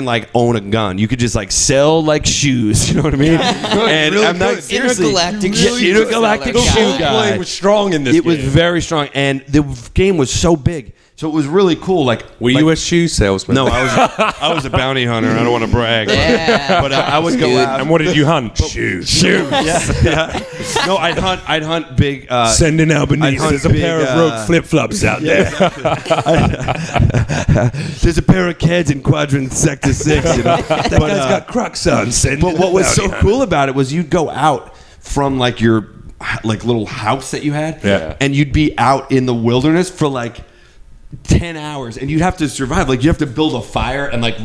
like own a gun. You could just like sell like shoes. You know what I mean? And Really I'm not good. seriously Intergalactic Yeah, shoes. intergalactic The shoe role guy. Play was strong in this It was game. very strong, and the game was so big. So it was really cool. Like, Were you a shoe salesman? No, I was a bounty hunter. And I don't want to brag, Yeah. but I would go out. And what did you hunt? Shoes. Shoes. Yeah. No, I'd hunt big. Sending Albanese. hunt There's a big, pair of rogue flip-flops out there. There's a pair of kids in quadrant sector 6. You know? That guy's got Crocs on. But what was so cool about it was you'd go out from like your like little house that you had, Yeah. and you'd be out in the wilderness for like 10 hours, and you'd have to survive. Like you have to build a fire and like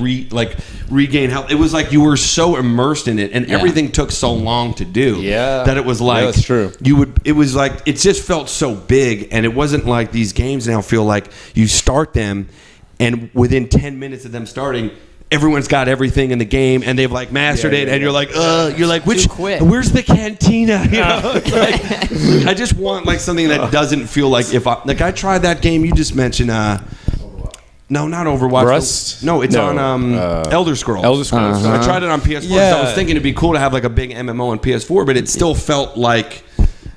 regain health. It was like you were so immersed in it, and everything took so long to do. Yeah. that it was like that's true. It was like it just felt so big, and it wasn't like these games now feel like you start them, and within 10 minutes of them starting, everyone's got everything in the game, and they've like mastered it, and you're like, which? quick. Where's the cantina? You know, it's like, I just want like something that doesn't feel like I tried that game you just mentioned. No, not Overwatch. Rust? No, it's No, on Elder Scrolls. Elder Scrolls. I tried it on PS4 because I was thinking it'd be cool to have like a big MMO on PS4, but it still felt like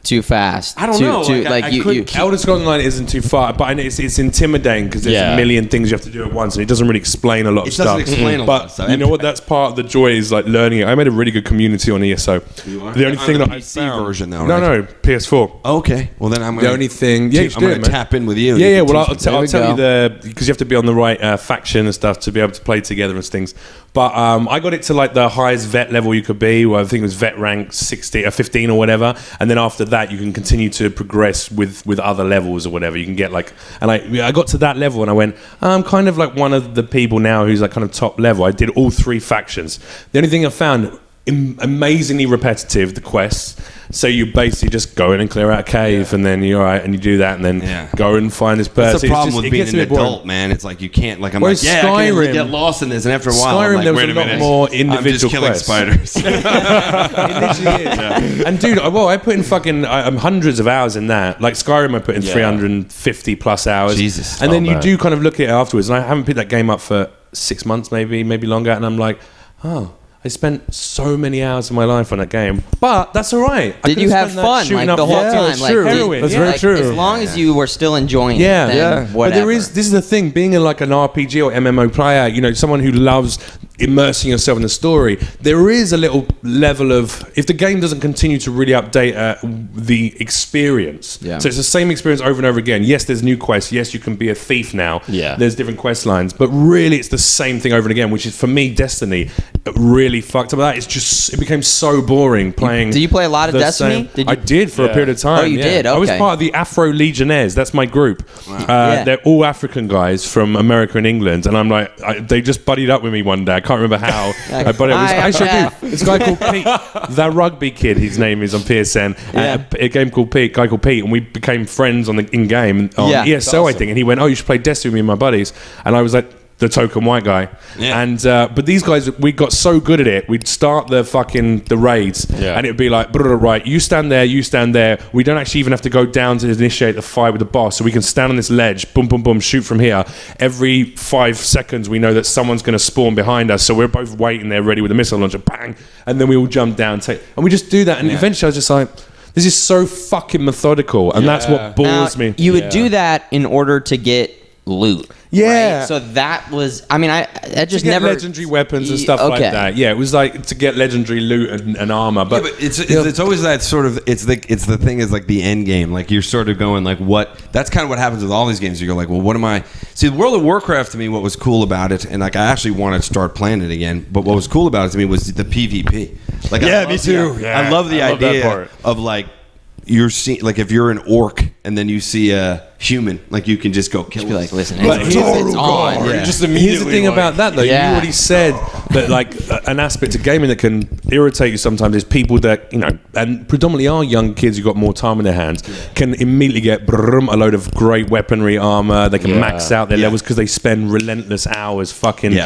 Too fast. I don't too, know, Too, like, I couldn't keep- Elder Scrolls Online isn't too far, but it's intimidating because there's a million things you have to do at once, and it doesn't really explain a lot of It stuff. doesn't explain a lot But of stuff. you know what? That's part of the joy is like learning it. I made a really good community on ESO. You are? The only On thing the that I PC found, version though, no, right? no, PS4. Okay, well then I'm gonna. The only thing, yeah, you should I'm do gonna it, man. tap in with you. Yeah, You yeah. can Well, teach me. I'll tell you go. because you have to be on the right faction and stuff to be able to play together and things. But I got it to like the highest vet level you could be. Well, I think it was vet rank 60 or 15 or whatever. And then after that, you can continue to progress with other levels or whatever. You can get like, and I got to that level and I went, I'm kind of like one of the people now who's like kind of top level. I did all 3 factions. The only thing I found amazingly repetitive, the quests. So you basically just go in and clear out a cave, and then you're all right, and you do that, and then go and find this person. That's the It's problem just- with it being gets an a bit boring. adult, man. It's like you can't. Like I'm Whereas like, I can't really Skyrim- get lost in this, and after a while, Skyrim, I'm like, there was wait a a lot minute, more I'm individual just killing quests. spiders. It literally is. And dude, I put in fucking hundreds of hours in that. Like Skyrim, I put in 350 plus hours. Jesus. And then Oh, you man. do kind of look at it afterwards. And I haven't picked that game up for 6 months, maybe longer. And I'm like, oh, I spent so many hours of my life on that game. But that's all right. I Did you could've have spent that fun shooting like up the whole heroin. time? That's Like, true. did- That's very like, true. As long as you were still enjoying it, Yeah, then But whatever. this is the thing, being like an RPG or MMO player, you know, someone who loves immersing yourself in the story, there is a little level of, if the game doesn't continue to really update the experience, Yeah. so it's the same experience over and over again. Yes, there's new quests. Yes, you can be a thief now. Yeah. There's different quest lines, but really it's the same thing over and again, which is, for me, Destiny really fucked up with that. It's just, it became so boring playing. Did you play a lot of the Destiny? same- Did you- I did for a period of time. Oh, you yeah. did? I was Okay. part of the Afro Legionnaires. That's my group. Yeah. They're all African guys from America and England, and I'm like, they just buddied up with me one day. I can't remember how. Like, But it was "Hi, I'm actually Jeff." this guy called Pete, the rugby kid. His name is on PSN. A game called Pete, guy called Pete, and we became friends on the in game on Yeah. ESO, I think. And he went, "Oh, you should play Destiny with me and my buddies." And I was like, the token white guy. Yeah. And but these guys, we got so good at it. We'd start the raids, Yeah. and it'd be like, right, you stand there. We don't actually even have to go down to initiate the fight with the boss, so we can stand on this ledge, boom, boom, boom, shoot from here. Every 5 seconds, we know that someone's going to spawn behind us, so we're both waiting there, ready with a missile launcher, bang, and then we all jump down, and we just do that. And eventually, I was just like, this is so fucking methodical, and that's what bores Now, me. You would do that in order to get loot. Yeah. Right? So that was, I mean, I just to get never legendary weapons and stuff like that. Yeah, it was like to get legendary loot and armor. But, Yeah, but it's always that sort of it's the thing is like the end game. Like you're sort of going like what that's kind of what happens with all these games. You go like, well, what am I? See, World of Warcraft to me, what was cool about it, and like I actually wanted to start playing it again. But what was cool about it to me was the PvP. Like Yeah, me too. I love the I love that idea part. of like you're seeing like if you're an orc and then you see a human, like you can just go kill. be like, listen, But it's here's- on. Yeah. Just Here's the immediately thing like- about that, though. Yeah. You already said that, like, an aspect of gaming that can irritate you sometimes is people that, you know, and predominantly are young kids who've got more time in their hands, can immediately get a load of great weaponry, armor. They can max out their levels because they spend relentless hours fucking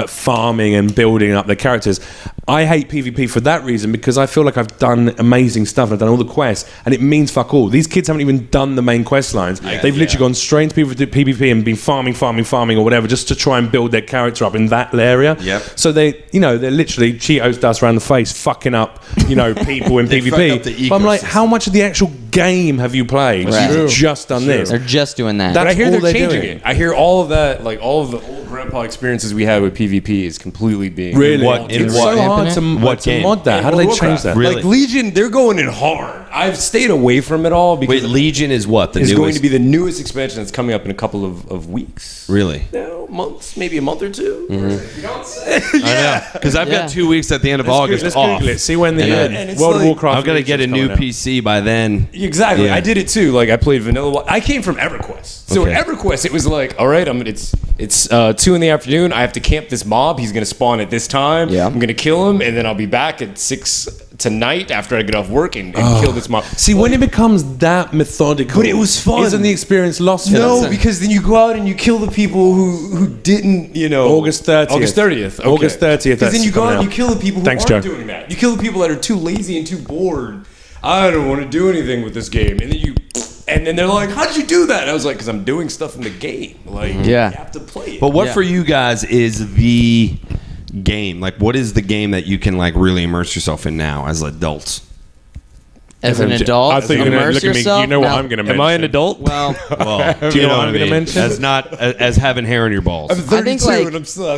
farming and building up their characters. I hate PvP for that reason because I feel like I've done amazing stuff. I've done all the quests, and it means fuck all. These kids haven't even done the main quest lines. They've literally gone straight into PvP and been farming or whatever just to try and build their character up in that area. Yep. So they're literally Cheetos dust around the face, fucking up, people in They fuck up PvP. the But I'm like, ecosystem. how much of the actual game have you played? Right. You've just done this. They're just doing that. That's But I hear all they're they're changing doing. it. I hear all of that, like all of the old grandpa experiences we had with PvP is completely being Really? In It's what? so hard Infinite? What to game? mod that. How do they change that? Really? Like Legion, they're going in hard. I've stayed away from it all because Wait, Legion is what the it's newest? going to be the newest expansion that's coming up in a couple of weeks. Really? No, months, maybe a month or two. I know because I've got 2 weeks at the end of August Let's off. Google it. See when the And it's World of like- Warcraft. I've got to get a Legion's new coming out. PC by then. Exactly. Yeah. I did it too. Like I played vanilla. I came from EverQuest. So Okay. in EverQuest, it was like, all right, it's 2 in the afternoon. I have to camp this mob. He's gonna spawn at this time. Yeah. I'm gonna kill him, and then I'll be back at 6 tonight after I get off work and kill this mob. See, when it becomes that methodical, But it was fun. Isn't the experience lost? for No, that? because then you go out and you kill the people who didn't, August 30th. August 30th. Okay. August 30th. Because then you go out coming and you kill the people who Thanks, aren't Joe. doing that. You kill the people that are too lazy and too bored. I don't want to do anything with this game. And then you And then they're like, "How did you do that?" And I was like, "Because I'm doing stuff in the game. Like, Yeah. you have to play it." But what for you guys is the game? Like, what is the game that you can like really immerse yourself in now as adults? As an adult, I thought you were going to immerse look at me. yourself? You know what No. I'm going to mention. Am I an adult? Well, Well, Do you know what I'm going to mention? As not as having hair in your balls. I think like,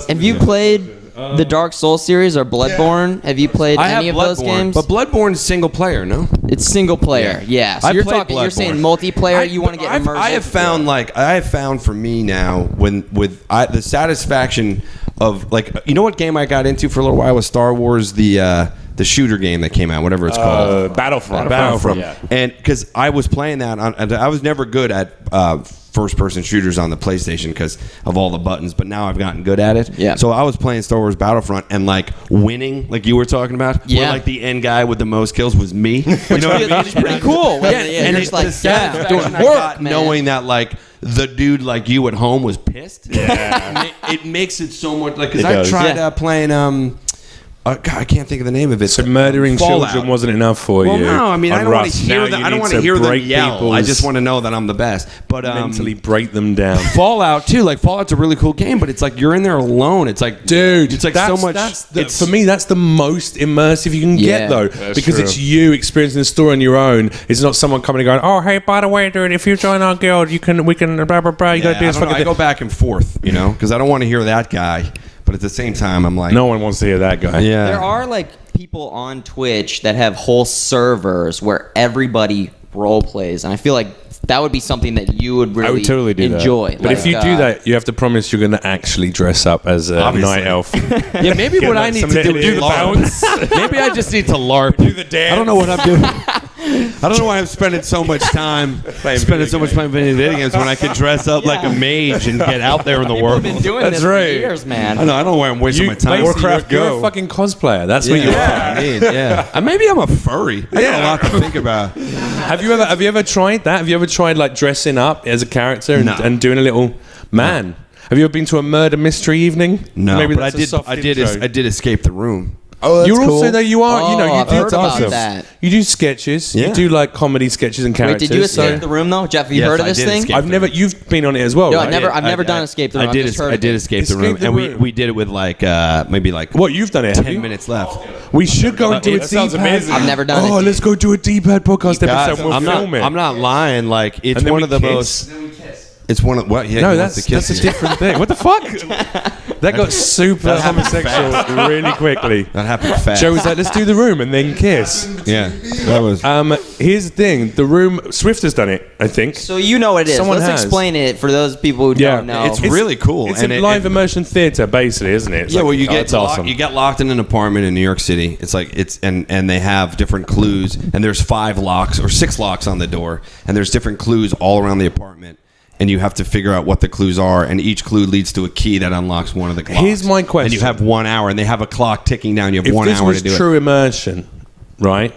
have you played the Dark Souls series or Bloodborne? Have you played any of those games? But Bloodborne's single player, no? It's single player, yeah. So I you're played talking, you're saying Bloodborne. multiplayer. You want to get immersed. I have found for me now the satisfaction of like, you know what game I got into for a little while was Star Wars, the shooter game that came out, whatever it's called. Battlefront. Yeah. And because I was playing that and I was never good at first-person shooters on the PlayStation because of all the buttons, but now I've gotten good at it. Yeah. So I was playing Star Wars Battlefront and like winning, like you were talking about. Yeah. Where like the end guy with the most kills was me. You know what I mean? It's pretty cool. Yeah, And and it's like, the satisfaction I got knowing that like the dude like you at home was pissed. Yeah. It makes it so much like because I tried playing God, I can't think of the name of it. So murdering Fallout. children wasn't enough for Well, you. no, I mean I don't want to hear that. I don't want to hear them yell. I just want to know that I'm the best. But mentally break them down. Fallout too, like Fallout's a really cool game, but it's like you're in there alone. It's like, dude, it's like so much. For me, that's the most immersive you can get, though, because true. it's you experiencing the story on your own. It's not someone coming and going, "Oh, hey, by the way, dude, if you join our guild, we can blah blah blah. You got to do this fucking I go back and forth, you know, because I don't want to hear that guy, but at the same time, I'm like, no one wants to hear that guy. Yeah, There are like people on Twitch that have whole servers where everybody role plays, and I feel like that would be something that you would really I would totally do enjoy. that. But if you do that, you have to promise you're going to actually dress up as a night elf. Yeah, maybe what I need to do is LARP. Maybe I just need to LARP. Do the dance. I don't know what I'm doing. I don't know why I'm spending so much time playing video games when I could dress up like a mage and get out there in the world. I've been doing this for years, man. I know I don't know why I'm wasting my time. Warcraft, you're a fucking cosplayer. That's what you are. I mean, yeah. Maybe I'm a furry. I got a lot to think about. Have you ever tried that? Have you ever tried like dressing up as a character and doing a little man? Have you ever been to a murder mystery evening? No, Maybe but that's I did escape the room. Oh, that's You're also there. You are. Oh, you know, you I've do heard about stuff. that. You do sketches. Yeah. You do like comedy sketches and Wait, characters. did you escape the room though, Jeff? Have you Yes, heard of I this did thing? escape I've never. You've been on it as well. No, right? I've never done escape the room. I did. I've just heard I of did it. escape the room, Escape the and room. we did it with like maybe like What you've done it? Have 10 you? minutes left. We should go and do a That sounds D-pad. amazing. I've never done it. Oh, let's go do a D-pad podcast Guys, episode. We'll film it. I'm not lying. Like it's And then one we of the kiss. most. It's one of what? Yeah, No, he wants that's to kiss a you. different thing. What the fuck? That got super homosexual really quickly. That happened fast. Joe was like, let's do the room and then kiss. Yeah, that was. Here's the thing. The room, Swiftor's done it, I think. So you know what it is. Someone Let's has. explain it for those people who don't know. It's really cool. It's and a live immersion theater, basically, isn't it? It's yeah, like, well, you get it's awesome. you get locked in an apartment in New York City. It's like and they have different clues, and there's 5 locks or 6 locks on the door, and there's different clues all around the apartment. And you have to figure out what the clues are, and each clue leads to a key that unlocks one of the clocks. Here's my question. And you have 1 hour, and they have a clock ticking down. You have If 1 this hour was to do true it. immersion, right?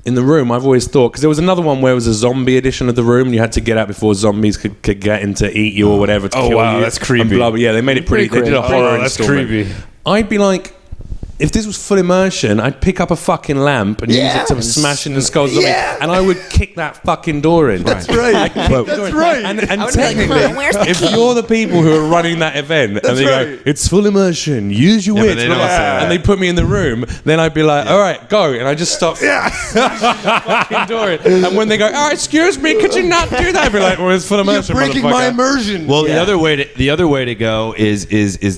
In the room, I've always thought, because there was another one where it was a zombie edition of the room, and you had to get out before zombies could get in to eat you or whatever to kill wow, you. that's creepy. And blah, blah. Yeah, they made it pretty. They did a horror that's installment. creepy. I'd be like, if this was full immersion, I'd pick up a fucking lamp and use it to smash in the skulls of and I would kick that fucking door in. That's right. That's right. And technically, if you're the people who are running that event and they go, it's full immersion, use your Yeah, but wits, they don't say that. and they put me in the room, then I'd be like, all right, go. And I just stop fucking door in. And when they go, oh, excuse me, could you not do that? I'd be like, well, it's full immersion, motherfucker. immersion. Well, the other way to go is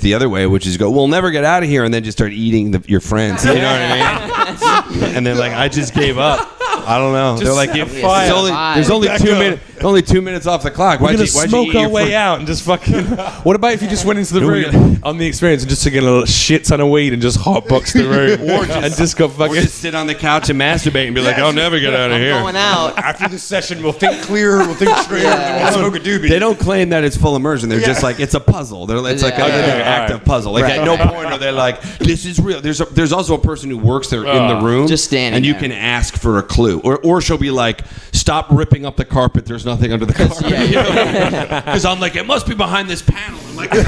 the other way, which is go. We'll never get out of here, and then just start eating your friends. You know what I mean? And then like I just gave up. I don't know. They're like, there's only 2 minutes. Only 2 minutes off the clock. We're Why'd gonna you eat smoke our your way friend? out and just fucking. What about if you just went into the room on the experience and just took a little shit ton of weed and just hotboxed the room, and just got Or fucking. just sit on the couch and masturbate and be like, I'll never get out of here. Going out. After this session, we'll think clearer, we'll think straighter, and we'll smoke a doobie. They don't claim that it's full immersion. They're just like it's a puzzle. It's like an active puzzle. Like at no point are they like this is real. There's also a person who works there in the room, just standing and you there. can ask for a clue, or she'll be like, stop ripping up the carpet. There's nothing under the car. Yeah, Because I'm like, it must be behind this panel. I'm like, she's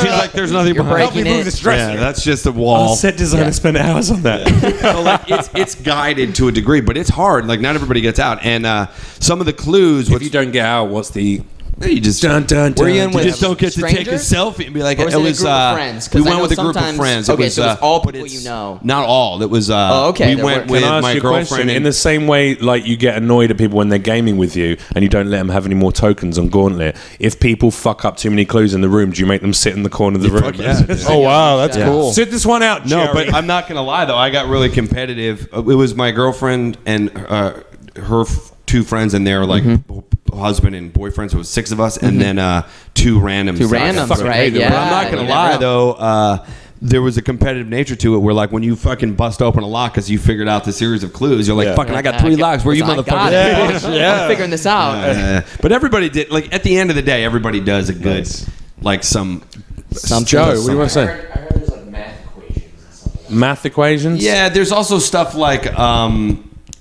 like, there's nothing You're behind. breaking it. Yeah, that's just a wall. Set designer spent hours on that. So like it's guided to a degree, but it's hard. Like not everybody gets out, and some of the clues. If you don't get out, what's the... You just Dun, dun, dun, Were you in you with just don't get to take a strangers? selfie and be like, Or was it it a was group of friends? 'Cause we I went know with a group of sometimes- friends. okay, so it's all but people you know. Not all. It was. Oh, okay, We there went were- with Can I ask my you a girlfriend. question? and- In the same way, like you get annoyed at people when they're gaming with you and you don't let them have any more tokens on Gauntlet. If people fuck up too many clues in the room, do you make them sit in the corner of the room? Fuck yeah. Oh wow, that's cool. Sit this one out, No, Jerry. but I'm not gonna lie though. I got really competitive. It was my girlfriend and her two friends, and they're like husband and boyfriend. So it was 6 of us, and then 2 randoms. Two randoms, fucking right? hate them. Yeah. But I'm not you gonna never lie know. though. There was a competitive nature to it, where like when you fucking bust open a lock because you figured out the series of clues, you're like, fucking, I got 3 locks. Where you I got motherfuckers? it. I'm figuring this out. But everybody did. Like at the end of the day, everybody does a good, like some. Joe, what do you want to say? I heard there's like math equations and something. Math equations? Yeah, there's also stuff like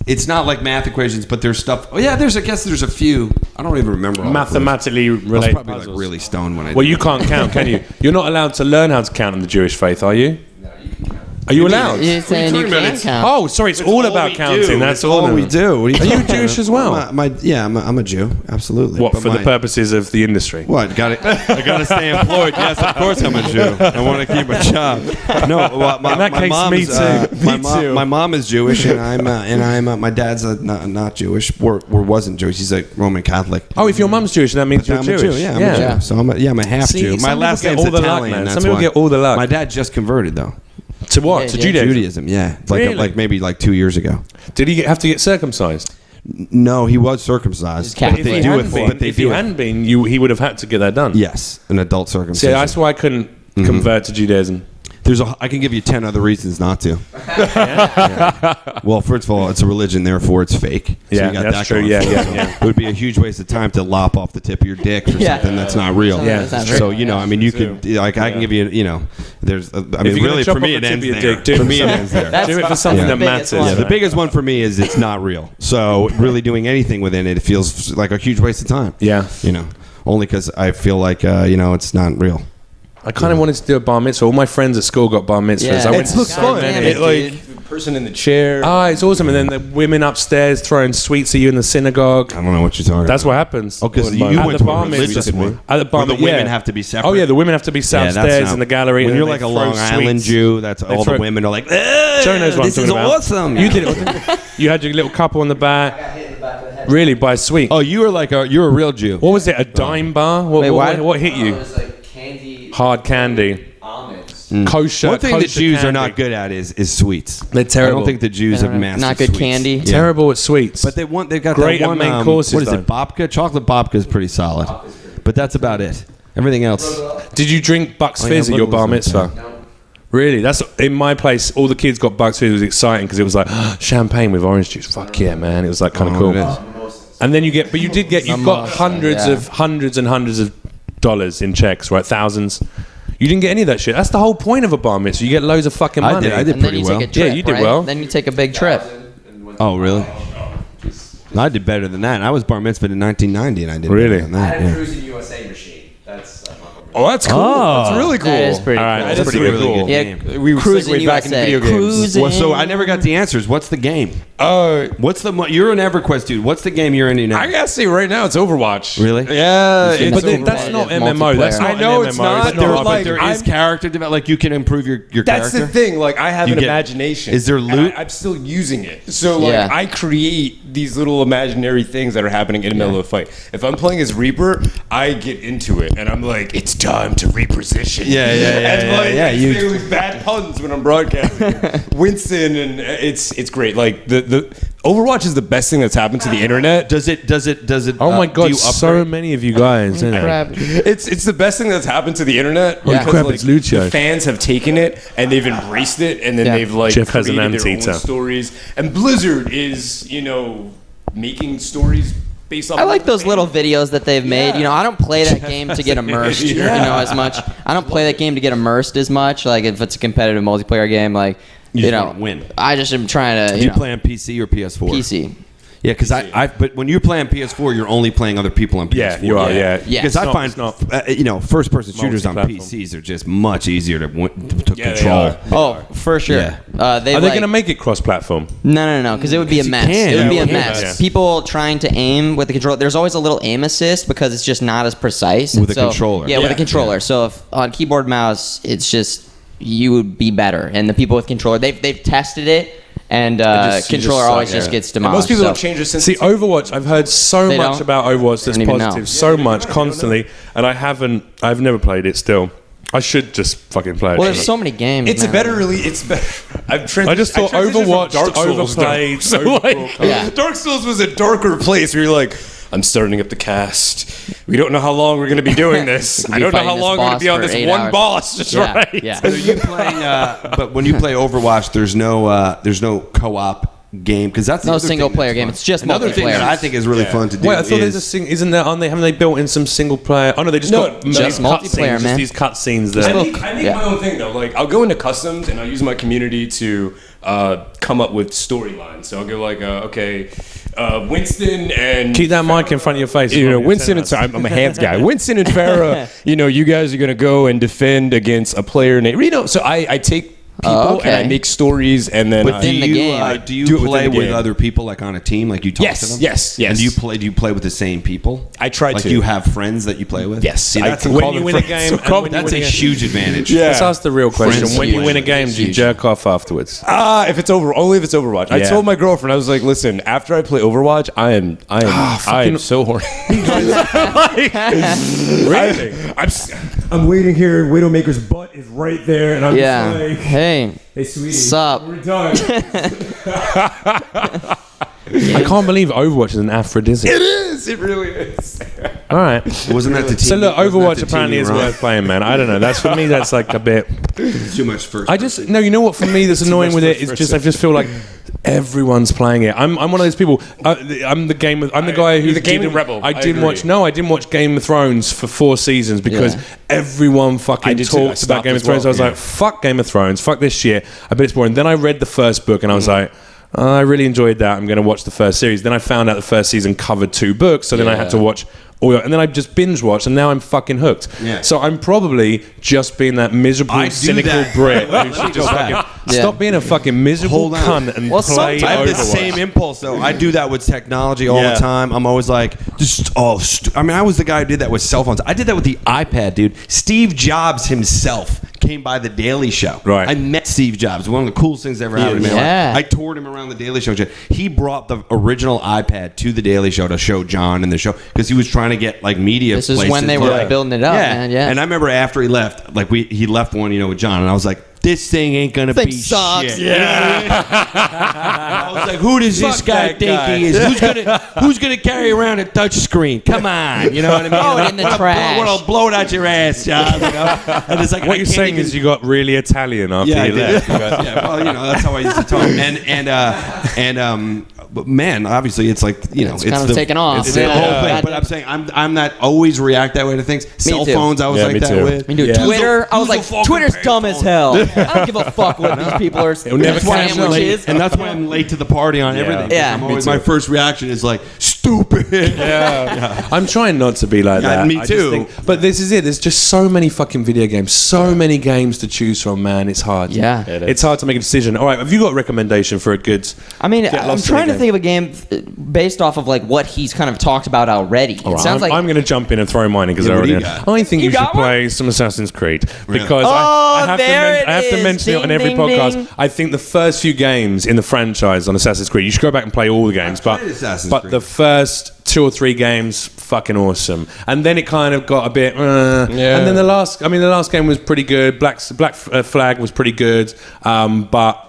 it's not like math equations, but there's stuff. Oh yeah, I guess there's a few. I don't even remember. All Mathematically I was related probably puzzles. like really stoned when I. Well, did you it. can't count, can you? You're not allowed to learn how to count in the Jewish faith, are you? Are you allowed? You're saying you can't count. Oh, sorry, it's all about counting. That's all we do. What Are you Jewish as well? I'm a Jew. Absolutely. What, But for the purposes of the industry? What? Got it. I got to stay employed. Yes, of course I'm a Jew. I want to keep a job. No, well, my, In that my case, mom's, me too. my mom is Jewish, and I'm my dad's not Jewish or wasn't Jewish. He's a Roman Catholic. Oh, if your mum's Jewish, that means you're I'm Jewish. a Jew. Yeah, I'm a Jew. So I'm a half See, Jew. some My people last get name's all the luck, Italian. man. That's Some people why. get all the luck. My dad just converted though. To what? Yeah, to yeah. Judaism? Judaism, yeah. Really? Like maybe like 2 years ago. Did he have to get circumcised? No, he was circumcised. Catholic. But they If do he it hadn't for. But they if he do it. hadn't been, he would have had to get that done. Yes, an adult See, circumcision. that's why I couldn't convert to Judaism. I can give you 10 other reasons not to. Yeah. Well, first of all, it's a religion, therefore it's fake. So Yeah, you got that's that true. going Yeah, for it. yeah, So yeah. It would be a huge waste of time to lop off the tip of your dick for Yeah. something that's not real. Yeah, that's not So real. I mean, you could like I can give you there's I mean If you're gonna really chop for me off it the tip ends of your there. dick, do For me it something. ends there. That's Do it for the something that biggest matters. one. Yeah, the biggest one for me is it's not real. So really doing anything within it feels like a huge waste of time. Yeah. Only because I feel like it's not real. I kind of wanted to do a bar mitzvah. All my friends at school got bar mitzvahs. Yeah. I went It to looks so fun. many. Damn it, dude. The person in the chair. It's awesome. And then the women upstairs throwing sweets at you in the synagogue. I don't know what you're talking That's about. what happens. Oh, because you At went the to a bar religious mitzvah. one. At the bar Where the mitzvah, women yeah. have to be separate. Oh yeah, the women have to be upstairs in the gallery. When and you're then like they a throw Long Island sweets. Jew, that's They all throw- the women are like, Joe knows what this I'm is talking about. awesome. You did it. You had your little couple on the back. Really, by a sweet. Oh, you were you're a real Jew. What was it? A dime bar? Wait, What hit you? It was like candy. Hard candy. Almonds. Kosher. One thing that kosher Jews are candy. not good at is sweets. They're terrible. I don't think the Jews have mastered Not good sweets. candy. Yeah. Terrible at sweets. But they've got Great that at one main courses, what is though. it? Babka? Chocolate babka is pretty solid. But that's about it. Everything else. Did you drink Bucks Oh, Fizz yeah, at your what bar was that? mitzvah? No. Really? That's in my place. All the kids got Bucks Fizz. It was exciting because it was like champagne with orange juice. Fuck yeah, man! It was like kind of cool. It is. And then you got hundreds and hundreds of dollars in checks, right? Thousands. You didn't get any of that shit. That's the whole point of a bar mitzvah. You get loads of fucking money. I did And then pretty you well. take a trip, Yeah, you did right? well. Then you take a big trip. Oh, really? No, I did better than that. I was bar mitzvah in 1990, and I did Really? better than that. Yeah. Cruising USA machine. That's Oh, that's cool. Oh. That's really cool. That is pretty All right, cool. that's That's pretty a really cool. good Yeah, game. We Cruising segued back into USA. video games. Cruising. Well, so I never got the answers. What's the game? What's the? You're an EverQuest dude. What's the game you're into now? I gotta say right now it's Overwatch. Really? Yeah. It's But Overwatch. that's not It's MMO. That's multiplayer. not I know an it's MMO. not. It's They're No, but like- there is I'm- character development. Like you can improve your That's character. the thing. Like I have You an get- imagination. is there and loot? I'm still using it. So like Yeah. I create these little imaginary things that are happening in the middle of a fight. If I'm playing as Reaper, I get into it and I'm like, it's time to reposition. Yeah, And like, yeah. it's making with bad puns when I'm broadcasting. Winston and it's great. Like the Overwatch is the best thing that's happened to the internet. Does it? Oh my do god, you so upgrade? many of you guys. Isn't it? Crap. It's the best thing that's happened to the internet. Holy because, crap, like, it's Lucio. the fans have taken it and they've embraced it, and then Yeah. they've like Jeff has an created their anteater. own stories. And Blizzard is making stories based off. I of like the those fans. little videos that they've made. You know, I don't play that game to get immersed, as much. I don't play that game to get immersed as much. Like if it's a competitive multiplayer game, like You just know, wanna win. I just am trying to. Do you play on PC or PS4? PC. Yeah, because but when you play on PS4, you're only playing other people on PS4. Yeah, you are. Yeah, Because I find first-person shooters on Multi-platform. PCs are just much easier to they control. are. Oh, for sure. Yeah. Are they going to make it cross-platform? No, because it would be a mess. can. It would be Yeah, a well, mess. yeah. People trying to aim with the controller. There's always a little aim assist because it's just not as precise. With a So- controller. Yeah, with a Yeah. controller. So if on keyboard mouse, it's just you would be better. And the people with controller, they've tested it, and controller always just gets demolished. Most people so. don't change it since. See, Overwatch, I've heard so They much don't? about Overwatch that's Don't even know. positive, so much constantly, and I've never played it still. I should just fucking play it. Well, there's so many games. It's a man. better release. It's better. I just thought Overwatch, overplayed. So like, Yeah. Dark Souls was a darker place where you're like, I'm starting up the cast. We don't know how long we're going to be doing this. I don't know fighting how this long we're going to boss be on for this 8 one hours. boss. Just Yeah, right. yeah. So you playing, but when you play Overwatch, there's no co-op game because that's the No other single thing player that's game. fun. It's just another thing multiplayer. that I think is really fun to do. Wait, I thought is, there's isn't there? Haven't they built in some single player? Oh no, they just got just multiplayer, just man. these cutscenes I that. make Yeah. my own thing though. Like I'll go into customs and I'll use my community to come up with storylines. So I'll go like, Winston and Keep that mic in front of your face. Winston and I'm a hands guy. Winston and Farah, you guys are gonna go and defend against a player named So I take people okay. and I make stories and then But do Within the you game. do you Do it within play the with game. other people like on a team? Like you talk Yes, to them? yes. And do you play with the same people? I try like to. you have friends that you play with? Yes, See, I that's can a, call when you them win a friends. game, So call and them when you that's a win huge advantage. Yeah. Let's ask the real question. Friends When you win a huge. game, do you jerk off afterwards? If it's only if it's Overwatch. I Yeah. told my girlfriend, I was like, listen, after I play Overwatch, I am so horny. Really? I'm waiting here. Widowmaker's butt is right there, and I'm Yeah. just like, Hey, hey, sweetie, sup? we're done. I can't believe Overwatch is an aphrodisiac. It is. It really is. All right. Wasn't that the team? So look, wasn't that Overwatch the team apparently you is were on? worth playing, man. I don't know. That's for me. That's like a bit. Too much first. I just no. You know what? For me, that's annoying with it is just I just feel like everyone's playing it. I'm one of those people. I'm the guy who You're the gaming didn't- rebel. I I didn't agree. watch. No, I didn't watch Game of Thrones for 4 seasons because Yeah. everyone fucking I did too. I talks about stopped Game of as well. Thrones. I was Yeah. like, fuck Game of Thrones. Fuck this shit. I bet it's boring. Then I read the first book and I was like. I really enjoyed that. I'm going to watch the first series. Then I found out the first season covered 2 books, so then I had to watch all. And then I just binge watched, and now I'm fucking hooked. Yeah. So I'm probably just being that miserable, I do cynical that. Brit who Let me should go just back. fucking Yeah. stop being a fucking miserable Hold on. cunt and Well, play sometimes- I have the Overwatch. same impulse though. I do that with technology all Yeah. the time. I'm always like, I mean, I was the guy who did that with cell phones. I did that with the iPad, dude. Steve Jobs himself came by the Daily Show. Right. I met Steve Jobs. One of the coolest things ever happened to me. Yeah. I toured him around the Daily Show. He brought the original iPad to the Daily Show to show John and the show because he was trying to get like media. This is places when they to, were like- building it up, man. Yeah. And I remember after he left, like he left one, with John, and I was like, this thing ain't gonna Thing be sucks. shit. I was like, who does this guy think he is? Who's gonna carry around a touch screen? Come on, you know what I mean? Throw it in the trash. I'll blow it out your ass, John. And it's like What you're saying is you got really Italian after I you did. left. You got- Yeah, well, that's how I used to talk. But man, obviously, it's like it's kind of taken off. It's the Yeah. whole thing. Yeah. But I'm saying I'm not always react that way to things. Cell too. phones, I was Yeah, like me that too. with. I mean, dude, Yeah. Twitter, I was Who's like, a fucking Twitter's dumb payphone? as hell. I don't give a fuck what these people are never catch sandwiches. And that's why I'm late to the party on everything. Yeah. I'm Me always, too. my first reaction is like, stupid. I'm trying not to be like Yeah, that. me I just too. but this is it. There's just so many fucking video games, so many games to choose from, man. It's hard. Yeah. It's hard to make a decision. All right, have you got a recommendation for a good? I mean, Get I'm lost in trying the to think of a game based off of like what he's kind of talked about already. All It right, sounds like I'm going to jump in and throw mine in because Yeah, I what do already. you got? I think you, should got one? play some Assassin's Creed because Oh, I have there I have it to is. mention it on Ding, every ding, podcast. ding. I think the first few games in the franchise on Assassin's Creed, you should go back and play all the games, but played Assassin's but Creed. the first 2 or 3 games, fucking awesome. And then it kind of got a bit. And then the last game was pretty good. Black Flag was pretty good, but.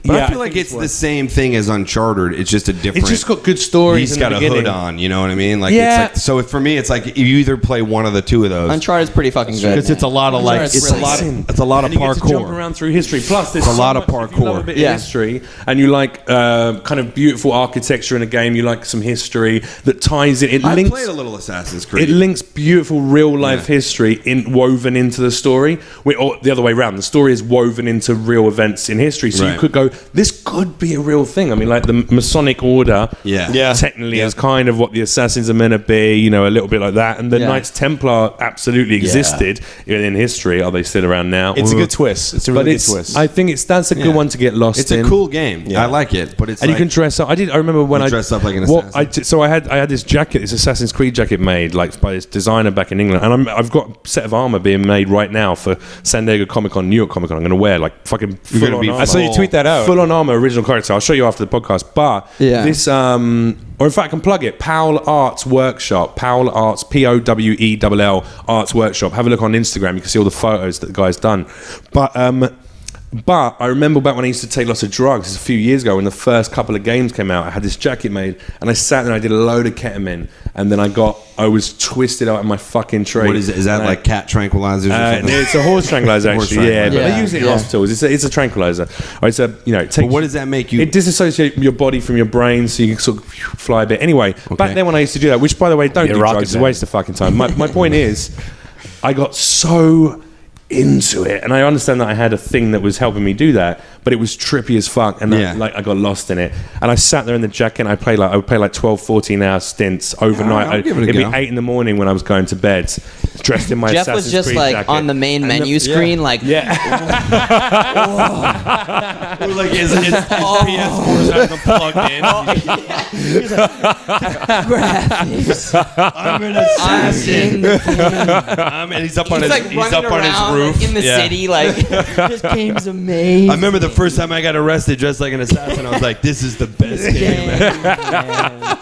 But Yeah, I feel like it's the same thing as Uncharted. It's just a different. It's just got good stories. He's in got the a beginning. hood on. You know what I mean? Like, Yeah. it's like so. For me, it's like you either play one of the 2 of those. Uncharted's pretty fucking good. Because it's a lot of like Uncharted's it's a really lot. good. It's a lot of And you get to jump parkour. around through history. Plus, there's It's a lot of If you love parkour. a bit Yeah. of history, and you like kind of beautiful architecture in a game. You like some history that ties it. It I links. played a little Assassin's Creed. It links beautiful real life history woven into the story, or the other way around. The story is woven into real events in history, so you Right. could go this could be a real thing. I mean, like the Masonic Order, technically is kind of what the Assassins are meant to be, you know, a little bit like that. And the Knights Templar absolutely existed in history. Are they still around now? It's a good twist. It's a really good twist. I think that's a good one to get lost in. It's a cool game. I like it, but it's and you can dress up. I remember when I dressed up like an assassin. So I had this jacket, this Assassin's Creed jacket made like by this designer back in England, and I've got a set of armor being made right now for San Diego Comic-Con, New York Comic-Con. I'm going to wear like fucking full on armor. I saw you tweet that out. Full on armor, original character. I'll show you after the podcast. But this, or in fact, I can plug it. Powell Arts Workshop. Powell Arts, Powell Arts Workshop. Have a look on Instagram. You can see all the photos that the guy's done. But I remember back when I used to take lots of drugs a few years ago when the first couple of games came out, I had this jacket made and I sat there and I did a load of ketamine and then I was twisted out in my fucking tree. What is it? Is that like cat tranquilizers or something? It's a horse tranquilizer actually, but they use it in hospitals. It's a tranquilizer. It's a, you know, it takes, but what does that make you? It disassociates your body from your brain so you can sort of fly a bit. Anyway, back then when I used to do that, which by the way, don't do drugs, it's a waste of fucking time. My point is, I got so into it, and I understand that I had a thing that was helping me do that, but it was trippy as fuck, and I got lost in it. And I sat there in the jacket and I would play like 12-14 hour stints overnight. It'd be 8 in the morning when I was going to bed, dressed in my Jeff Assassin's was just Creed like jacket. on the main menu screen, like like is PS4 plugged in? I'm an assassin. And he's up on his roof in the city, like this game's amazing. I remember the first time I got arrested dressed like an assassin. I was like, "This is the best game ever."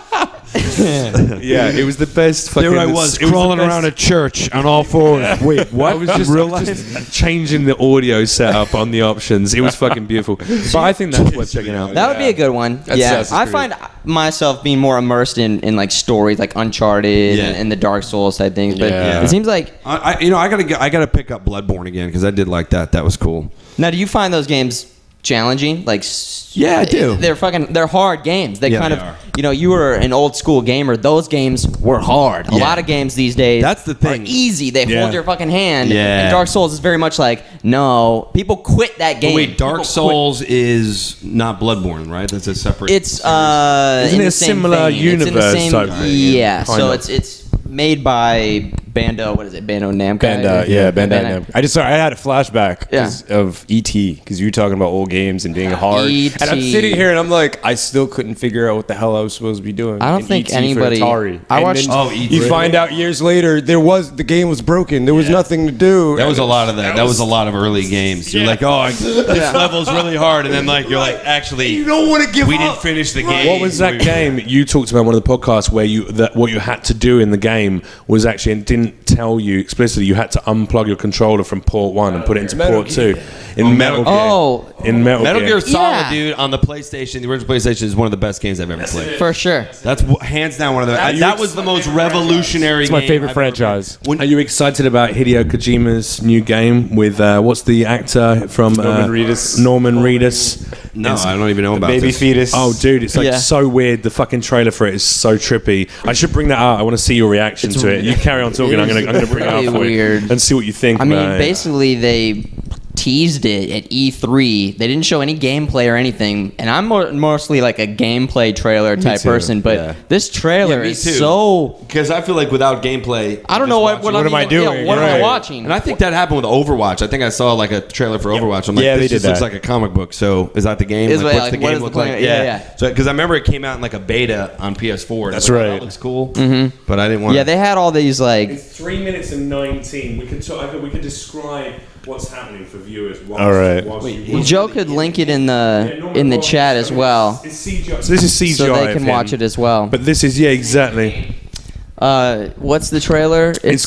It was the best fucking... There I was crawling around a church on all fours. Wait, what? I was just changing the audio setup on the options. It was fucking beautiful. But I think that's worth checking out. That would be a good one. I find myself being more immersed in like stories like Uncharted and the Dark Souls type things. But it seems like I gotta pick up Bloodborne again because I did like that. That was cool. Now, do you find those games challenging? Like, yeah, I do. They're hard games. They kind of, you know, you were an old school gamer. Those games were hard. A lot of games these days, that's the thing, are easy. They hold your fucking hand. And Dark Souls is very much like, no, people quit that game. But wait, Dark Souls is not Bloodborne, right? That's a separate. It's isn't it a similar universe type thing? Yeah, so it's made by Bando. What is it? Bando Namco. Bandai Namco. I had a flashback of E.T. because you were talking about old games and being hard. E.T. And I'm sitting here and I'm like, I still couldn't figure out what the hell I was supposed to be doing. I don't think E.T. anybody. For Atari. I watched. E.T. You find out years later the game was broken. There was nothing to do. That was a lot of that. That was a lot of early games. You're like, this level's really hard, and then like you're like, actually, you don't want to give up. We didn't finish the game. What was that game you talked about on one of the podcasts where what you had to do in the game was actually, and didn't tell you explicitly, you had to unplug your controller from port 1 and put it into port 2 in Metal Gear. In Metal Gear Solid, dude, on the PlayStation, the original PlayStation is one of the best games I've ever played. For sure. That's hands down one of the. That was the most revolutionary. It's my favorite franchise. Are you excited about Hideo Kojima's new game with what's the actor from Norman Reedus? Norman Reedus. No, I don't even know about Baby this. fetus. Oh, dude, it's like so weird. The fucking trailer for it is so trippy. I should bring that out. I want to see your reaction to it. You carry on talking. I'm gonna bring it out for you and see what you think. I mean, basically they teased it at E3. They didn't show any gameplay or anything, and I'm mostly like a gameplay trailer type person, but this trailer is so... Because I feel like without gameplay... I don't know what am I doing? What am I watching? And I think that happened with Overwatch. I think I saw like a trailer for Overwatch. I'm like, this just looks like a comic book. So is that the game? Like, what's the game look like? Yeah. So because I remember it came out in like a beta on PS4. That's right. That looks cool. Mm-hmm. But I didn't want Yeah, they had all these like... It's 3 minutes and 19. We could describe what's happening for viewers. All right. Joe could link it in the chat as well. It's CGI. So this is CGI. So they can watch it as well. But this is exactly. What's the trailer? It's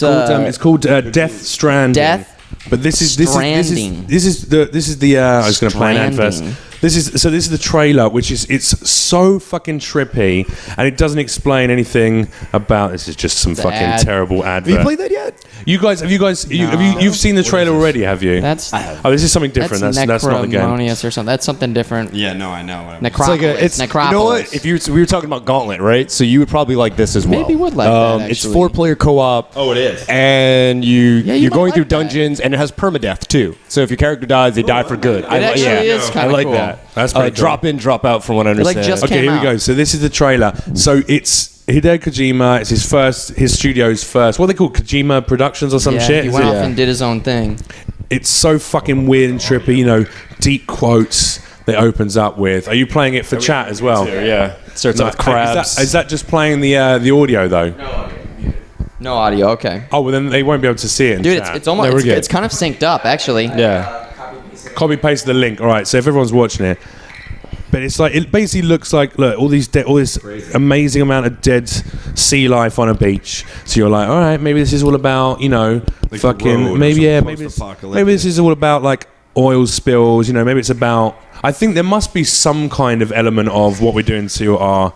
called Death Stranding. But this is the I was going to play an ad first. This is the trailer, which is it's so fucking trippy, and it doesn't explain anything about. This is just some fucking terrible advert. Have you played that yet? You guys, you've seen the trailer already, have you? That's this is something different. That's not the game. Necromonious or something. That's something different. Yeah, no, I know. Necropolis. You know what? If we were talking about Gauntlet, right? So you would probably like this as well. Maybe would like that, It's actually. 4-player co-op. Oh, it is. And you're going might through like that. dungeons, and it has permadeath too. So if your character dies, they die for good. actually is kinda I like cool. that. That's pretty cool. Drop in, drop out, from what I Like understand. just Okay, came here we out. go. So this is the trailer. So it's Hideo Kojima. It's his studio's first. What are they called? Kojima Productions or some Yeah, shit? he Is went it? off and did his own thing. It's so fucking weird and trippy. You know, deep quotes that it opens up with. Are you playing it for chat as well? Yeah. Starts out with crabs. Is that just playing the audio though? No audio. Okay. Oh, well then they won't be able to see it in Dude, chat. it's almost No, we're good. it's kind of synced up actually. Yeah. Copy paste the link. All right, so if everyone's watching it, but it's like it basically looks like look all this amazing amount of dead sea life on a beach. So you're like, all right, maybe this is all about Like fucking Road or maybe something maybe post-apocalyptic. this is all about like oil spills. Maybe it's about. I think there must be some kind of element of what we're doing to our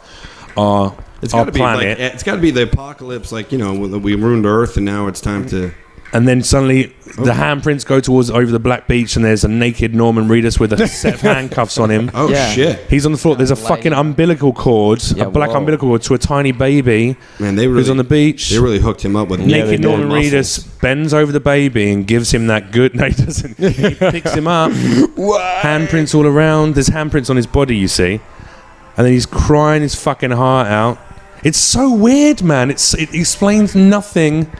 It's got to be like planet. it's got to be the apocalypse. Like we ruined Earth, and now it's time to. And then suddenly the handprints go towards over the black beach, and there's a naked Norman Reedus with a set of handcuffs on him. Oh Yeah. shit! He's on the floor. There's a fucking umbilical cord, Yeah, a black whoa. umbilical cord to a tiny baby Man, they really who's on the beach. They really hooked him up with Naked Norman muscles. Reedus bends over the baby and gives him that good. No, he doesn't. He picks him up. Handprints all around. There's handprints on his body, you see. And then he's crying his fucking heart out. It's so weird, man. It explains nothing.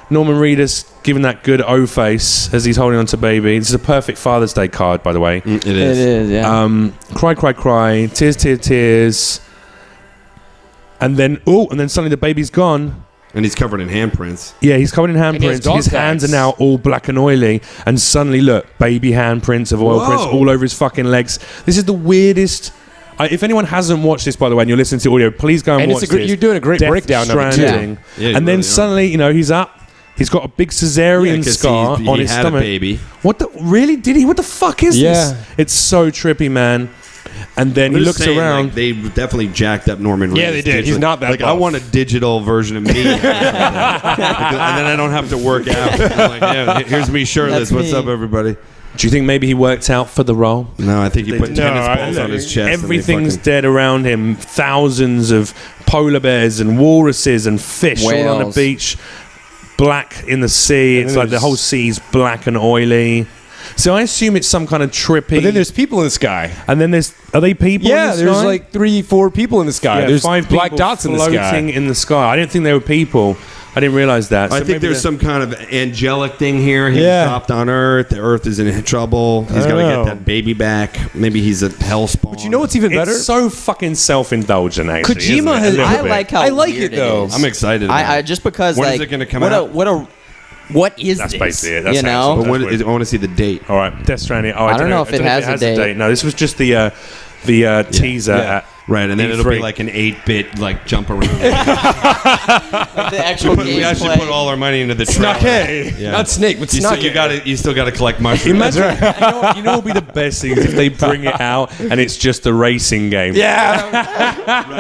Norman Reedus giving that good O face as he's holding on to baby. This is a perfect Father's Day card, by the way. It It is. is. Yeah. Cry, cry, cry. Tears, tears, tears. And then suddenly the baby's gone. And he's covered in handprints. Yeah, he's covered in he has handprints. dog His hands are tags. now all black and oily. And suddenly, look, baby handprints of oil Whoa. prints all over his fucking legs. This is the weirdest. If anyone hasn't watched this, by the way, and you're listening to audio, please go and And watch it's a this. you're doing a great Death breakdown of it, too. Stranding. Yeah, you and then really are. suddenly, he's up. He's got a big cesarean 'cause scar he on his had stomach. a baby. What the? Really? Did he? What the fuck is Yeah. this? It's so trippy, man. And then he I'm looks just saying, around. like, they definitely jacked up Norman Reedus. Yeah, they did. He's digitally. not that Like, I buff. want a digital version of me. And then I don't have to work out. I'm like, yeah, here's me shirtless. That's What's me. up, everybody? Do you think maybe he worked out for the role? No, I think he put No, tennis balls on his chest. and they Everything's fucking- dead around him. Thousands of polar bears and walruses and fish all on the Whales. beach. Black in the sea. And It's then like the whole sea's black and oily. So I assume it's some kind of trippy. But then there's people in the sky. and then are they people? Yeah, in the there's sky? like 3-4 people in the sky. Yeah, There's 5 black people dots in the floating sky. in the sky. I didn't think they were people. I didn't realize that. I So think maybe there's they're- some kind of angelic thing here. He Yeah. stopped on Earth. The Earth is in trouble. He's got to know. get that baby back. Maybe he's a hell spawn. But you know what's even better? It's so fucking self-indulgent, actually. Kojima isn't it? has- A little I bit. like how I like weird it, though. is. I'm excited. about I it. just because When is like it gonna come what out? What is That's this? basically it. That's you know. But when, That's weird. I want to see the date. All right, Death Stranding. Oh, I don't know if it has a date. No, this was just the teaser. Yeah. Right, and then it'll E3. be like an 8-bit like jump around. Like the actual We actually put all our money into the trailer. Snake. Yeah. Not Snake, but You Snake. still got to collect mushrooms. Imagine, you know what would be the best thing is if they bring it out and it's just a racing game. Yeah.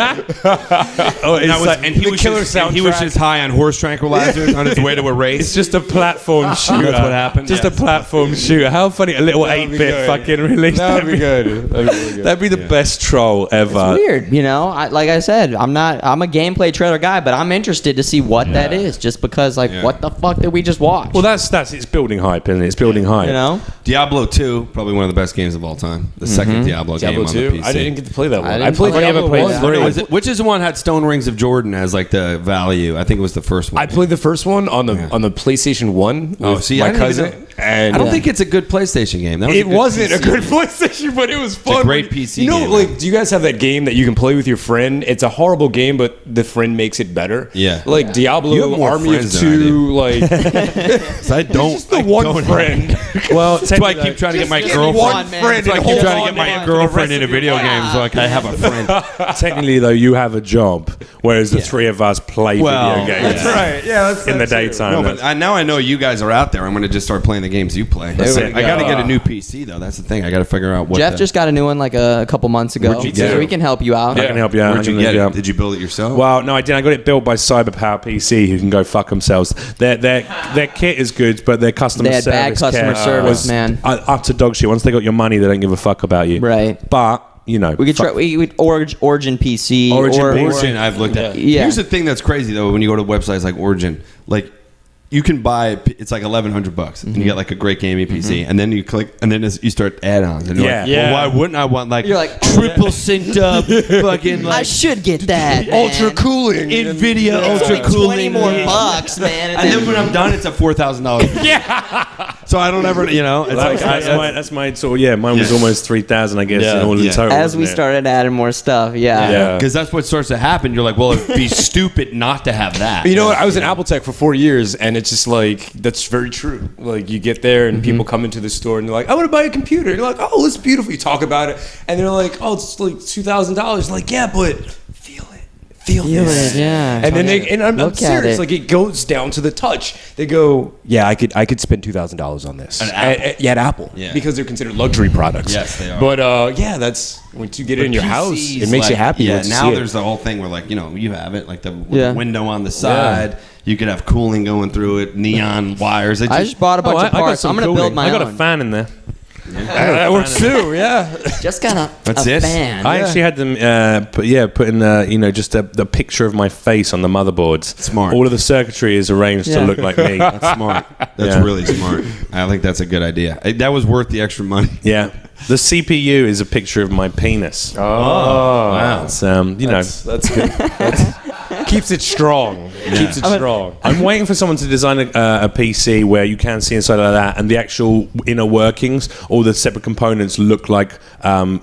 Oh, it's like, and he was just high on horse tranquilizers on his way to a race. it's just a platform shooter. That's what happened? Just Yes. a platform shooter. How funny! A little That'd be 8-bit good. fucking release. That would be good. That'd be really good. That'd be the best troll ever. Weird, you know. Like I said, I'm a gameplay trailer guy, but I'm interested to see what that is, just because like what the fuck did we just watch? Well, that's it's building hype, isn't it? It's building hype. you know. Diablo 2, probably one of the best games of all time. The second Diablo game Diablo on 2? the PC. I didn't get to play that one. I I, didn't played play Diablo Diablo 1. 1. Which is the one that had Stone Rings of Jordan as like the value? I think it was the first one. I played the first one on the PlayStation 1 with Oh, see, my I didn't even cousin. And I don't think it's a good PlayStation game. That was it wasn't a PC good game. PlayStation, but it was fun. great PC You know, game. like, do you guys have that game that you can play with your friend? It's a horrible game, but the friend makes it better. Yeah. Like You have Diablo, more Army of friends than I 2, like So I don't. just the I one don't- friend. Well, That's why I keep trying to get my girlfriend. one man. That's why I keep Hold trying to on, get my man, girlfriend into video games so like I have a friend. technically though, you have a job, whereas the three of us play Well, video games yeah. Right? Yeah, that's in the daytime. No, but now I know you guys are out there. I'm going to just start playing the the games you play. There we I got to go. get a new PC though. That's the thing. I got to figure out what. Jeff just got a new one like a couple months ago, Where'd you get so it? we can help you out. I can help you out. Where'd you get it? Did you build it yourself? Well, no, I didn't. I got it built by Cyberpower PC, who can go fuck themselves. Their kit is good, but their customer They had service bad customer care service, was man. Utter dog shit. Once they got your money, they don't give a fuck about you. Right. But you know, We could try. We Origin PC. Origin, I've looked at. Yeah. Here's the thing that's crazy though. When you go to websites like Origin, like you can buy it's like $1,100 and you get like a great gaming PC, and then you click, and then you start add-ons, and you're like, Yeah. well, why wouldn't I want like You're like, triple synced up fucking I like should get that. Ultra man. cooling. NVIDIA It's ultra like cooling 20 more bucks, man. And then when I'm done, it's a $4,000. Yeah. So I don't ever, it's like that's my sort. Yeah, mine was almost 3,000, I guess, in all in total. as we wasn't it? started adding more stuff, Yeah. because that's what starts to happen. You're like, well, it'd be stupid not to have that. You know what? I was in Apple Tech for 4 years, and it's just like that's very true. Like you get there, and people come into the store, and they're like, "I want to buy a computer." And you're like, "Oh, it's beautiful." You talk about it, and they're like, "Oh, it's like $2,000." Like, yeah, but feel this. yeah. And then I'm Look at serious. it. Like it goes down to the touch. They go, "Yeah, I could spend $2,000 on this." At Apple, Yeah. because they're considered luxury products. Yes, they are. But yeah, that's once you get it in your house, it makes you happy. Yeah, once you now see there's it. the whole thing where like you have it like the Yeah. window on the side. You could have cooling going through it, neon wires. I just bought a bunch of parts. I'm gonna build my I got own. a fan in there. that works too. Yeah. Just got That's a it. fan. I actually had them put in just the picture of my face on the motherboards. Smart. All of the circuitry is arranged to Yeah. look like me. That's smart. That's Yeah. really smart. I think that's a good idea. That was worth the extra money. Yeah. The CPU is a picture of my penis. Oh, wow. It's, That's good. Keeps it strong. Keeps it strong. I'm waiting for someone to design a PC where you can see inside like that, and the actual inner workings, all the separate components look like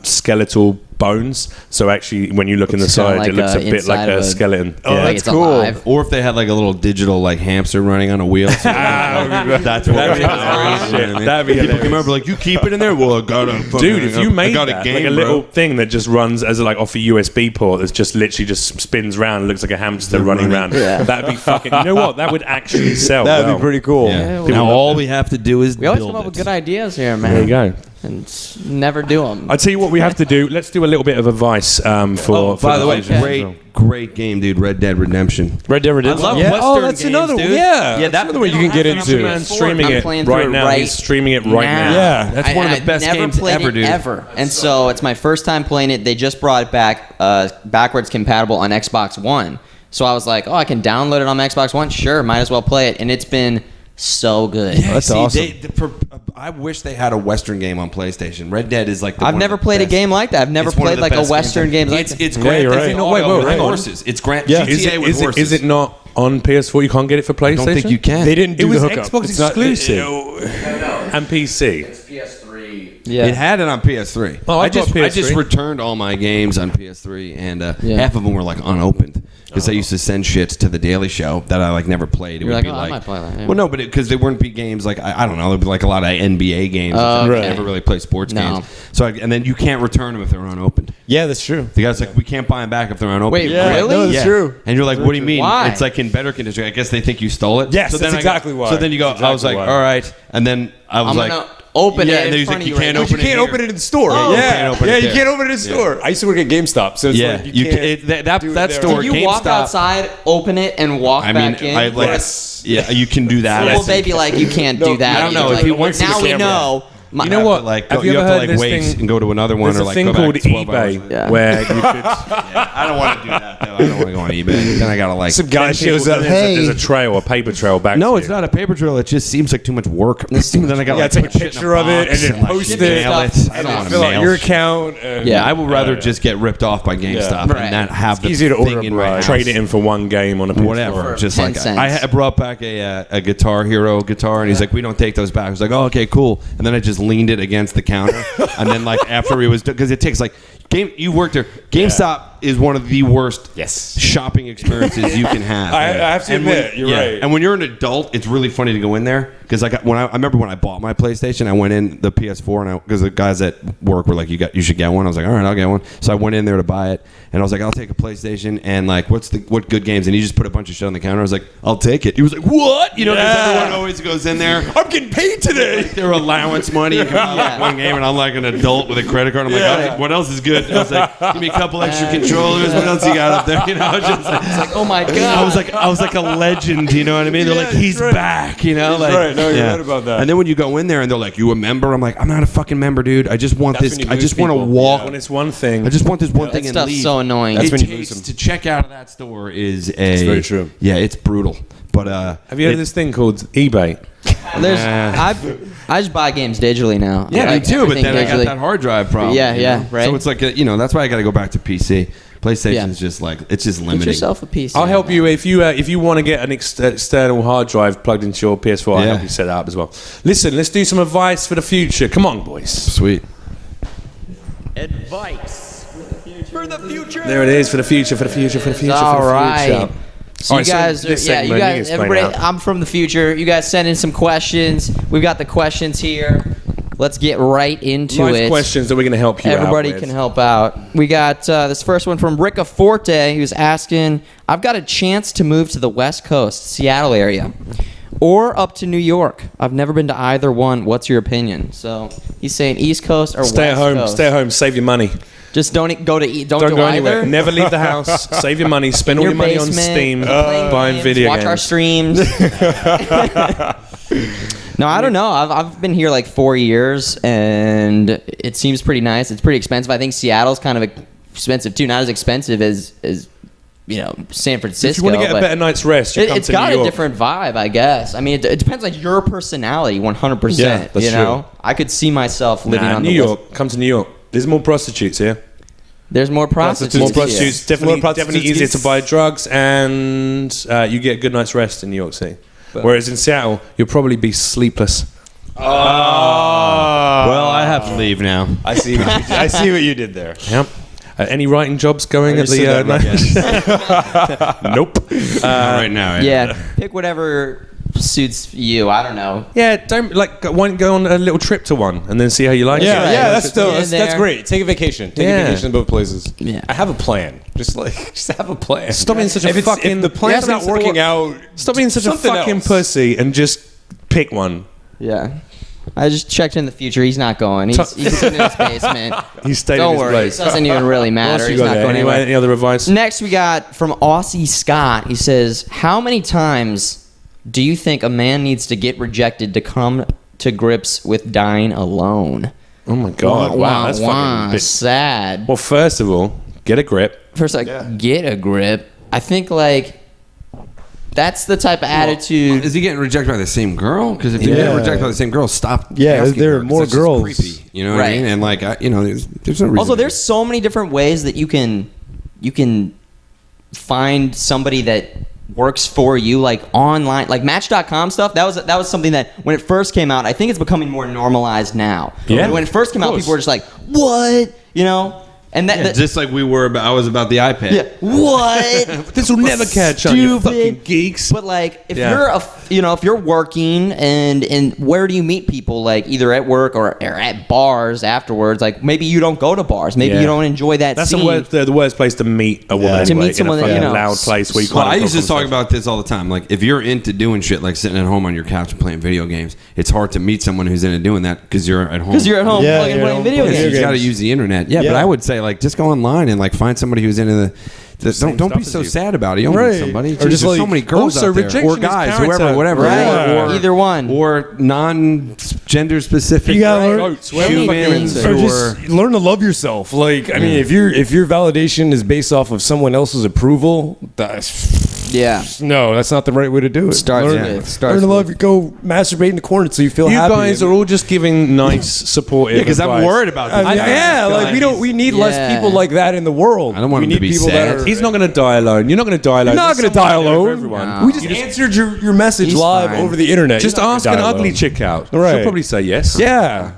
skeletal bones. So actually, when you look in the Looks kinda side, like, it looks a bit inside like of a a- skeleton. Oh, Yeah. Like that's it's cool. alive. Or if they had like a little digital like hamster running on a wheel. So that's what That'd be it hilarious. is. You know what I mean? That'd be People hilarious. come over like, you keep it in there? Well, I got a fucking, Dude, if you I made got that, a game, like a bro. little thing that just runs as like off a USB port that's just literally just spins around, looks like a hamster running around. Yeah. That'd be fucking. You know what? That would actually sell. That'd well. be pretty cool. Yeah. we Now love all we have to do is We always build come up it. with good ideas here, man. There you go. And never do them. I tell you what, we have to do. Let's do a little bit of advice for. By the way, future. great game, dude. Red Dead Redemption. Red Dead Redemption. I love yeah. Western Oh, that's games, another one. dude. Yeah. Yeah, That's another one you can get into. Man's streaming I'm it playing right through it now. right He's streaming it right now. Yeah, that's one of the I've best never games played ever, it dude. Ever. And so it's my first time playing it. They just brought it back backwards compatible on Xbox One. So I was like, oh, I can download it on my Xbox One? Sure, might as well play it. And it's been so good. That's awesome. I wish they had a Western game on PlayStation. Red Dead is like. I've never played a game like that. I've never It's one of played the like a best Western game like It's that. it's Yeah, Grand you're Theft right. Auto No, wait, with hang on. horses. It's Grand Yeah. GTA with horses. Is it not on PS4? You can't get it for PlayStation. I don't think you can. They didn't do It was the hookup. Xbox It's not- exclusive and PC. Yeah. It had it on PS3. Oh, I I just got PS3. returned all my games on PS3, and Yeah. half of them were like unopened because I used to send shit to the Daily Show that I like never played. It You're would like, be oh, I like, might play that, yeah. well, no, but because they wouldn't be games like I don't know. There'd be like a lot of NBA games. Oh, which I okay. never really play sports No. games. So and then you can't return them if they're unopened. Yeah, that's true. The guy's like, we can't buy them back if they're unopened. Wait, I'm like, really? No, that's true. And you're like, what do you mean? Why? It's like in better condition. I guess they think you stole it. Yes, so then that's I go- exactly why. So then you go. That's I was like, exactly why. all right. And then I was I'm like, gonna open yeah, it and in then he's front like, of you you can't right open You it. can't here. open it in the store. Oh, yeah, you can't open it you there. can't open it in the store. I used to work at GameStop, so it's Yeah, like you can't. that do it that there. store. Can you walk GameStop, outside, open it, and walk I mean, back in? I like. Yes. Yeah, you can do that. I Well, they'd think. be like, you can't No, do that. I don't You're know. If like, he wants to now the we camera. know. You know what? Like, Have you you ever have to heard like this wait thing? and go to another one, There's or a like thing go called back 12 hours. eBay Yeah. where you could. I don't want to do that though. I don't want to go on eBay. Then I gotta like. Some guy shows up. There's a trail, a paper trail back. No, to it's you. not a paper trail. It just seems like too much work. Then I got Yeah, like take a put shit in picture of it box and then like, post mail it. it. I don't want to Fill out mail your shit. account. And Yeah. I would rather just get ripped off by GameStop Right. and not have the easy to thing order in a my bride. house. Trade it in for one game on a PS4. Whatever, just 10 like cents. I brought back a Guitar Hero guitar, and he's like, "We don't take those back." I was like, "Oh, okay, cool." And then I just leaned it against the counter, and then like after he was, because it takes like you worked there. GameStop is one of the worst Yes. shopping experiences you can have. I have to admit, you're right. And when you're an adult, it's really funny to go in there because I remember when I bought my PlayStation, I went in the PS4 and because the guys at work were like, you should get one. I was like, all right, I'll get one. So I went in there to buy it, and I was like, I'll take a PlayStation and like what good games? And he just put a bunch of shit on the counter. I was like, I'll take it. He was like, what? You know, because everyone always goes in there. I'm getting paid today. Like their allowance money. You can buy like one game, and I'm like an adult with a credit card. I'm like, what else is good? And I was like, give me a couple extra controllers. What else you got up there? You know, just like, It's like, oh my god. I was like a legend. You know what I mean? They're like, he's back. You know, like right. No, you're right about that. And then when you go in there and they're like, you a member? I'm like, I'm not a fucking member, dude. I just want That's this. when you I lose just want to people. walk. When it's one thing. I just want this one That thing and stuff's leave. so annoying. That's It when you lose takes them. to check out of that store is very true. Yeah, it's brutal. But Have you heard of this thing called eBay? I just buy games digitally now. Yeah, I me like too. But everything then I got digitally. that hard drive problem. Yeah, you yeah, know? right. So it's like that's why I got to go back to PC. PlayStation's just like it's just Get limiting. yourself a piece. I'll help you if you want to get an external hard drive plugged into your PS4. I'll Yeah. help you set that up as well. Listen, let's do some advice for the future. Come on, boys. Sweet. Advice for the future. There it is for the future. For the future. For the future. All for the right. future. So All you right, so guys, this you segment, guys, you explain everybody. out. I'm from the future. You guys send in some questions. We've got the questions here. Let's get right into Life it. questions that we're going to help you Everybody out with. can help out. We got this first one from Rica Forte, who's asking, I've got a chance to move to the West Coast, Seattle area, or up to New York. I've never been to either one. What's your opinion? So he's saying East Coast or Stay West at home. Coast. Stay at home. Save your money. Just don't go to eat. Don't Don't go either. anywhere. Never leave the house. Save your money. Spend all Your your money on basement, Steam. playing Buying games, video watch games. our streams. No, I don't know. I've been here like 4 years, and it seems pretty nice. It's pretty expensive. I think Seattle's kind of expensive too. Not as expensive as San Francisco. If you want to get a but better night's rest, you come it's to got New York. a different vibe, I guess. I mean, it depends on your personality, 100%. Yeah, that's you know, true. I could see myself living on New the York. West. Come to New York. There's more prostitutes here. There's more prostitutes. More here. prostitutes. Definitely, More prostitutes. definitely easier to buy drugs, and you get a good night's rest in New York City. Whereas in Seattle, you'll probably be sleepless. Well, I have to leave now. I see. I see what you did there. Yep. Any writing jobs going at the Nope. Not right now. Yeah, pick whatever suits you. I don't know. Yeah, don't why don't go on a little trip to one and then see how you like it. Yeah, right. yeah, that's still Get in that's there. great. Take a vacation. Take Yeah. a vacation in both places. Yeah. I have a plan. Just have a plan. Stop being such a if fucking. If the plan's Yeah, not working out, Stop being such a something fucking else. pussy and just pick one. Yeah. I just checked in the future. He's not going. He's sitting in his basement. He stayed Don't in his worry. place. It doesn't even really What matter. else you He's got not there? going Anyway, anywhere. any other advice? Next, we got from Aussie Scott. He says, how many times do you think a man needs to get rejected to come to grips with dying alone? Oh my god! Wow, that's fucking big. sad. Well, first of all, get a grip. First, get a grip. I think, that's the type of attitude. Is he getting rejected by the same girl? Because if you're getting rejected by the same girl, stop. Yeah, asking there her, are 'cause more that's just girls. creepy, you know what Right. I mean? And there's no reason. Also, there's so many different ways that you can find somebody that works for you, like online, like Match.com stuff. That was something that when it first came out, I think it's becoming more normalized now. Yeah. When it first came out, people were just like, "What?" You know, and that just like I was about the iPad. yeah, what? This will never catch on, you fucking geeks. But if if you're working and where do you meet people, like either at work or at bars afterwards? Like maybe you don't go to bars, maybe Yeah. you don't enjoy that That's scene. the worst place to meet a woman. Yeah. Anyway, To meet someone in a that, fucking you know, loud place where you Well, can't. I used to have a talk conversation. about this all the time. Like, if you're into doing shit, like sitting at home on your couch and playing video games, it's hard to meet someone who's into doing that because you're at home. Because you're at home Yeah, playing you're at playing home video playing games. You got to use the internet. Yeah, but Yeah. I would say just go online and find somebody who's into the don't be stuff so as you. sad about it. You don't Right. meet somebody. Or Or just there's so many girls also out there, rejection or is guys, character. whoever, whatever, Right. or Either one. or non-gender specific. You gotta learn, humans, or just learn to love yourself. Like, I mean, if your validation is based off of someone else's approval, that's Yeah. No, that's not the right way to do it. Starts learn with- to love. You go masturbate in the corner so you feel You happy. guys are all just giving nice, supportive because I'm advice. worried about this. We need less people like that in the world. I don't want we him need to be people sad. that are. He's not going to die alone. You're not going to die alone. You're not There's going to die someone there for alone. everyone. No. We just answered your message He's live fine. over the internet. Just You're not ask gonna an die ugly alone. chick out. Right. She'll probably say yes. Yeah.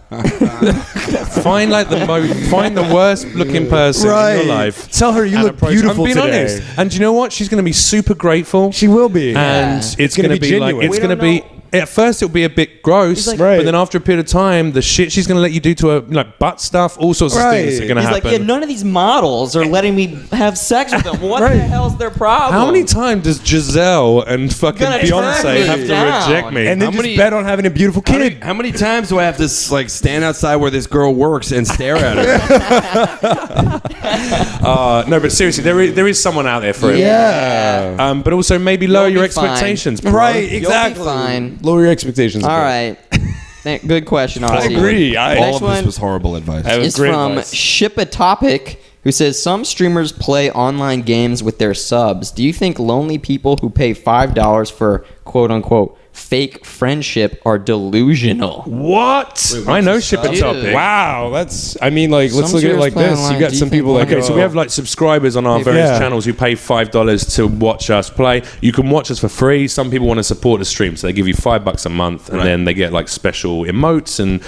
Find find the worst looking person in your life. Tell her you and look approach- beautiful I'm being today. honest. And do you know what? She's going to be super grateful. She will be. And it's going to be like, genuine. it's We going to don't be, at first it'll be a bit gross, like- Right. but then after a period of time, the shit she's going to let you do to her, like butt stuff, all sorts of things are going to He's happen. like, yeah, none of these models are letting me have sex with them. What the hell's their problem? How many times does Giselle and fucking Gonna track Beyonce me have to down. reject me? And then How just many- bet on having a beautiful kid. How many times do I have to like stand outside where this girl works and stare at her? No, but seriously, there is someone out there for it. Yeah. But also maybe lower You'll your be fine. expectations. Bro. Right, You'll exactly. be fine. Lower your expectations. All right. Good question, I RC. agree. All Next of this one was horrible advice. That was is great from advice. Ship a Topic, who says some streamers play online games with their subs. Do you think lonely people who pay $5 for quote unquote fake friendship are delusional? What? I know Ship a Dude. Topic. Wow, that's. I mean, like, let's Some look at it streamers like play this. online. You got Do you some think people like, Okay, so we have like subscribers on our various Yeah. channels who pay $5 to watch us play. You can watch us for free. Some people want to support the stream, so they give you $5 a month, and then they get like special emotes and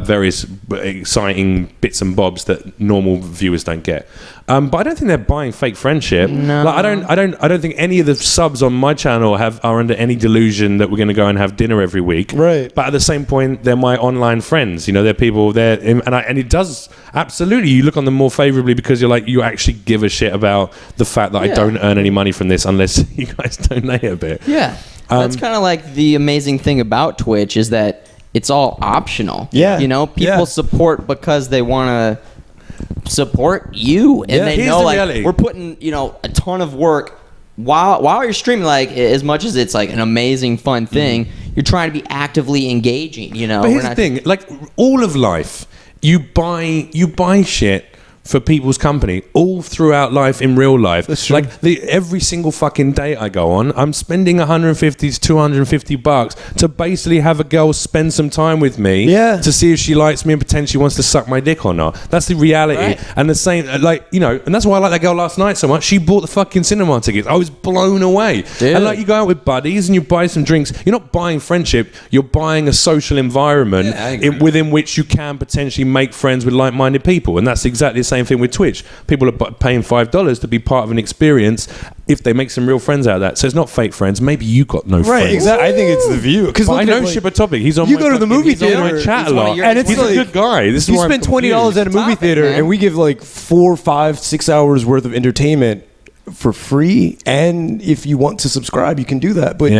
various exciting bits and bobs that normal viewers don't get. But I don't think they're buying fake friendship. No. Like, I don't think any of the subs on my channel are under any delusion that we're going to go and have dinner every week. Right. But at the same point, they're my online friends. They're people there, and it does absolutely. You look on them more favorably because you actually give a shit about the fact that I don't earn any money from this unless you guys donate a bit. Yeah. That's kind of like the amazing thing about Twitch is that it's all optional. Yeah. People support because they want to support you, and they Here's know the like reality. we're putting a ton of work while you're streaming. Like as much as it's like an amazing fun thing, you're trying to be actively engaging. But here's the thing: like all of life, you buy shit for people's company all throughout life in real life. That's true. Like every single fucking date I go on, I'm spending $150 to $250 to basically have a girl spend some time with me to see if she likes me and potentially wants to suck my dick or not. That's the reality. Right. And the same, and that's why I like that girl last night so much. She bought the fucking cinema tickets. I was blown away. Dude. And you go out with buddies and you buy some drinks. You're not buying friendship. You're buying a social environment within which you can potentially make friends with like-minded people. And that's exactly the same thing with Twitch. People are paying $5 to be part of an experience if they make some real friends out of that. So it's not fake friends. Maybe you got no friends. Right, exactly. I think it's the view. Because But I know Ship a Topic. He's on you my go to the fucking- movie he's on theater, my chat a he's one of lot. your- and it's He's like, a good guy. This is you why I'm spend $20 confused. at a movie Topic, theater, man. and we give like 4, 5, 6 hours worth of entertainment for free. And if you want to subscribe, you can do that. But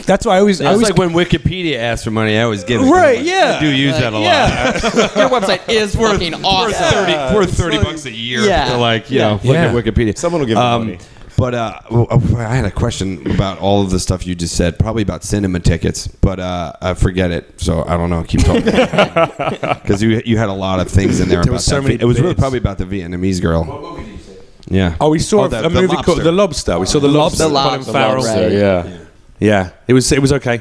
that's why I always. It's like when Wikipedia asks for money, I always give it. Right, yeah. I do use that a lot. your website is fucking awesome. Worth $30 a year. Yeah. To look at Wikipedia. Someone will give me money. But I had a question about all of the stuff you just said, probably about cinema tickets, but I forget it, so I don't know. Keep talking. Because you had a lot of things in there about was so that. many It was really bits. probably about the Vietnamese girl. What movie did you say? Yeah. Oh, we saw the a movie Lobster. called The Lobster. We saw The Lobster. The Colin Lobster, Farrell. right. Yeah. It was okay.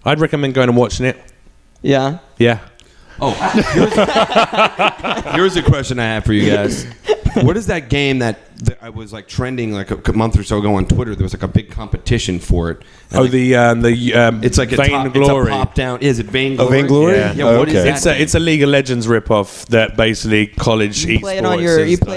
I'd recommend going and watching it. Yeah. Yeah. Here's a question I have for you guys. What is that game that I was like trending like a month or so ago on Twitter? There was like a big competition for it. And it's like Vainglory. It's a pop down. Is it Vainglory? Vainglory? Yeah. What is that? It's a League of Legends ripoff that basically college You esports. play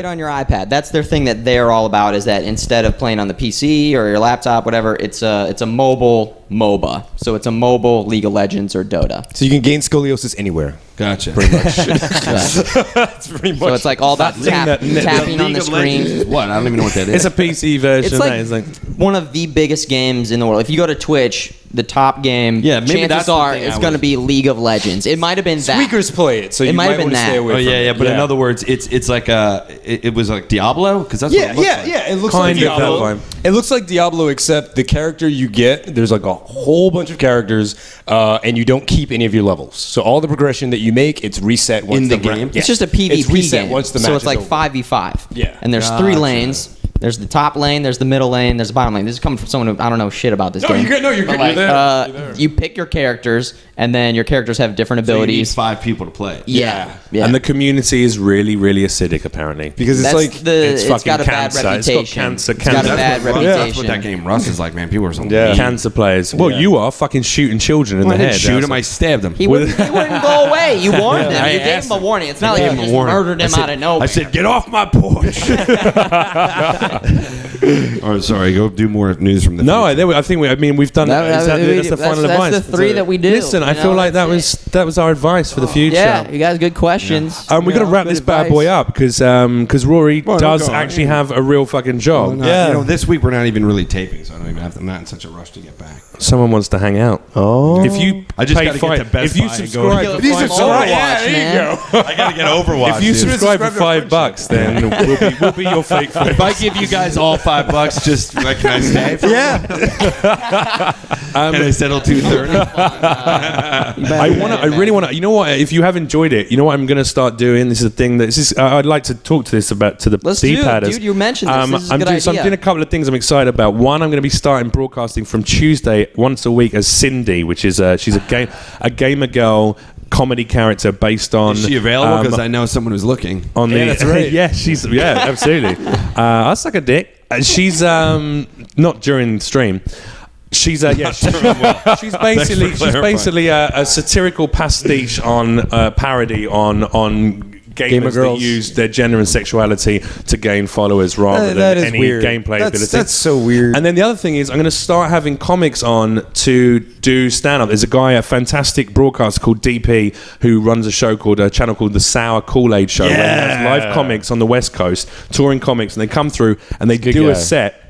it on your iPad. That's their thing that they're all about. Is that instead of playing on the PC or your laptop, whatever, it's a mobile MOBA. So it's a mobile League of Legends or Dota. So you can gain scoliosis anywhere. Gotcha. Pretty much. That's pretty much. So it's like all about tapping on the screen. What? I don't even know what that is. It's a PC version. It's like one of the biggest games in the world. If you go to Twitch, the top game, Yeah, maybe that's chances the are thing it's I going to was- be League of Legends. It might have been that. Squeakers play it, so you It might might have been want to stay that. away Oh from yeah, it. yeah. But in other words, it's like it was like Diablo because that's what it looks like. It looks Kind like of that Diablo. vibe. It looks like Diablo, except the character you get, there's like a whole bunch of characters, and you don't keep any of your levels. So all the progression that you make, it's reset once In the ra- game? It's just a PvP It's reset game. once the so match it's like is over. 5v5. Yeah. And there's 3 lanes. There's the top lane, there's the middle lane, there's the bottom lane. This is coming from someone who I don't know shit about this game. You're good. No, you're good. But, You're there. You're there. You pick your characters, and then your characters have different So you need abilities. 5 people to play. Yeah. And the community is really, really acidic, apparently. Because it's That's like it's it's fucking got a bad cancer. It's got reputation. cancer. It's got a Cancer. bad That's reputation. what that game Rust is like, man. People are so Yeah. mean. Cancer players. Well, you are fucking shooting children in I the didn't head. shoot him. I stabbed him. He wouldn't go away. You warned him. I You gave asked him a him. warning. It's not I like gave you him a just warning. murdered him out of nowhere. I said, get off my porch. Oh, sorry. Go do more news from the No, future. I think we've done that's the final advice. That's the 3 that we do. Listen, I feel like that was our advice for the future. Yeah, you guys, good questions. We got to wrap this bad boy up because Rory does actually have a real fucking job. You know, this week we're not even really taping, so I don't even have to. I'm not in such a rush to get back. Someone wants to hang out. Oh, if you I just pay gotta get to Best if you Buy and subscribe, go- for If you $5, subscribe- Yeah, there you go. I gotta get Overwatch. if you dude. subscribe for $5, then we'll be your fake friends. If I give you guys all $5, just like, can I stay? Can I settle 230? I really want to. You know what? If you have enjoyed it, you know what I'm going to start doing. This is a thing that I'd like to talk to the Let's do it, D-padders. dude. You mentioned this. This is a good So I'm idea. doing a couple of things I'm excited about. One, I'm going to be starting broadcasting from Tuesday once a week as Cindy, which is she's a gamer girl comedy character based on. Is she available? Because I know someone who's looking. On the, that's right. yeah, absolutely. I suck a dick. She's not during stream. She's she's basically a satirical pastiche on parody on gamers that girls. use their gender and sexuality to gain followers rather That than is any weird. gameplay ability. That's so weird. And then the other thing is I'm going to start having comics on to do stand-up. There's a fantastic broadcaster called DP who runs a channel called The Sour Kool-Aid Show, where he has live comics on the West Coast, touring comics, and they come through and they do a guy. set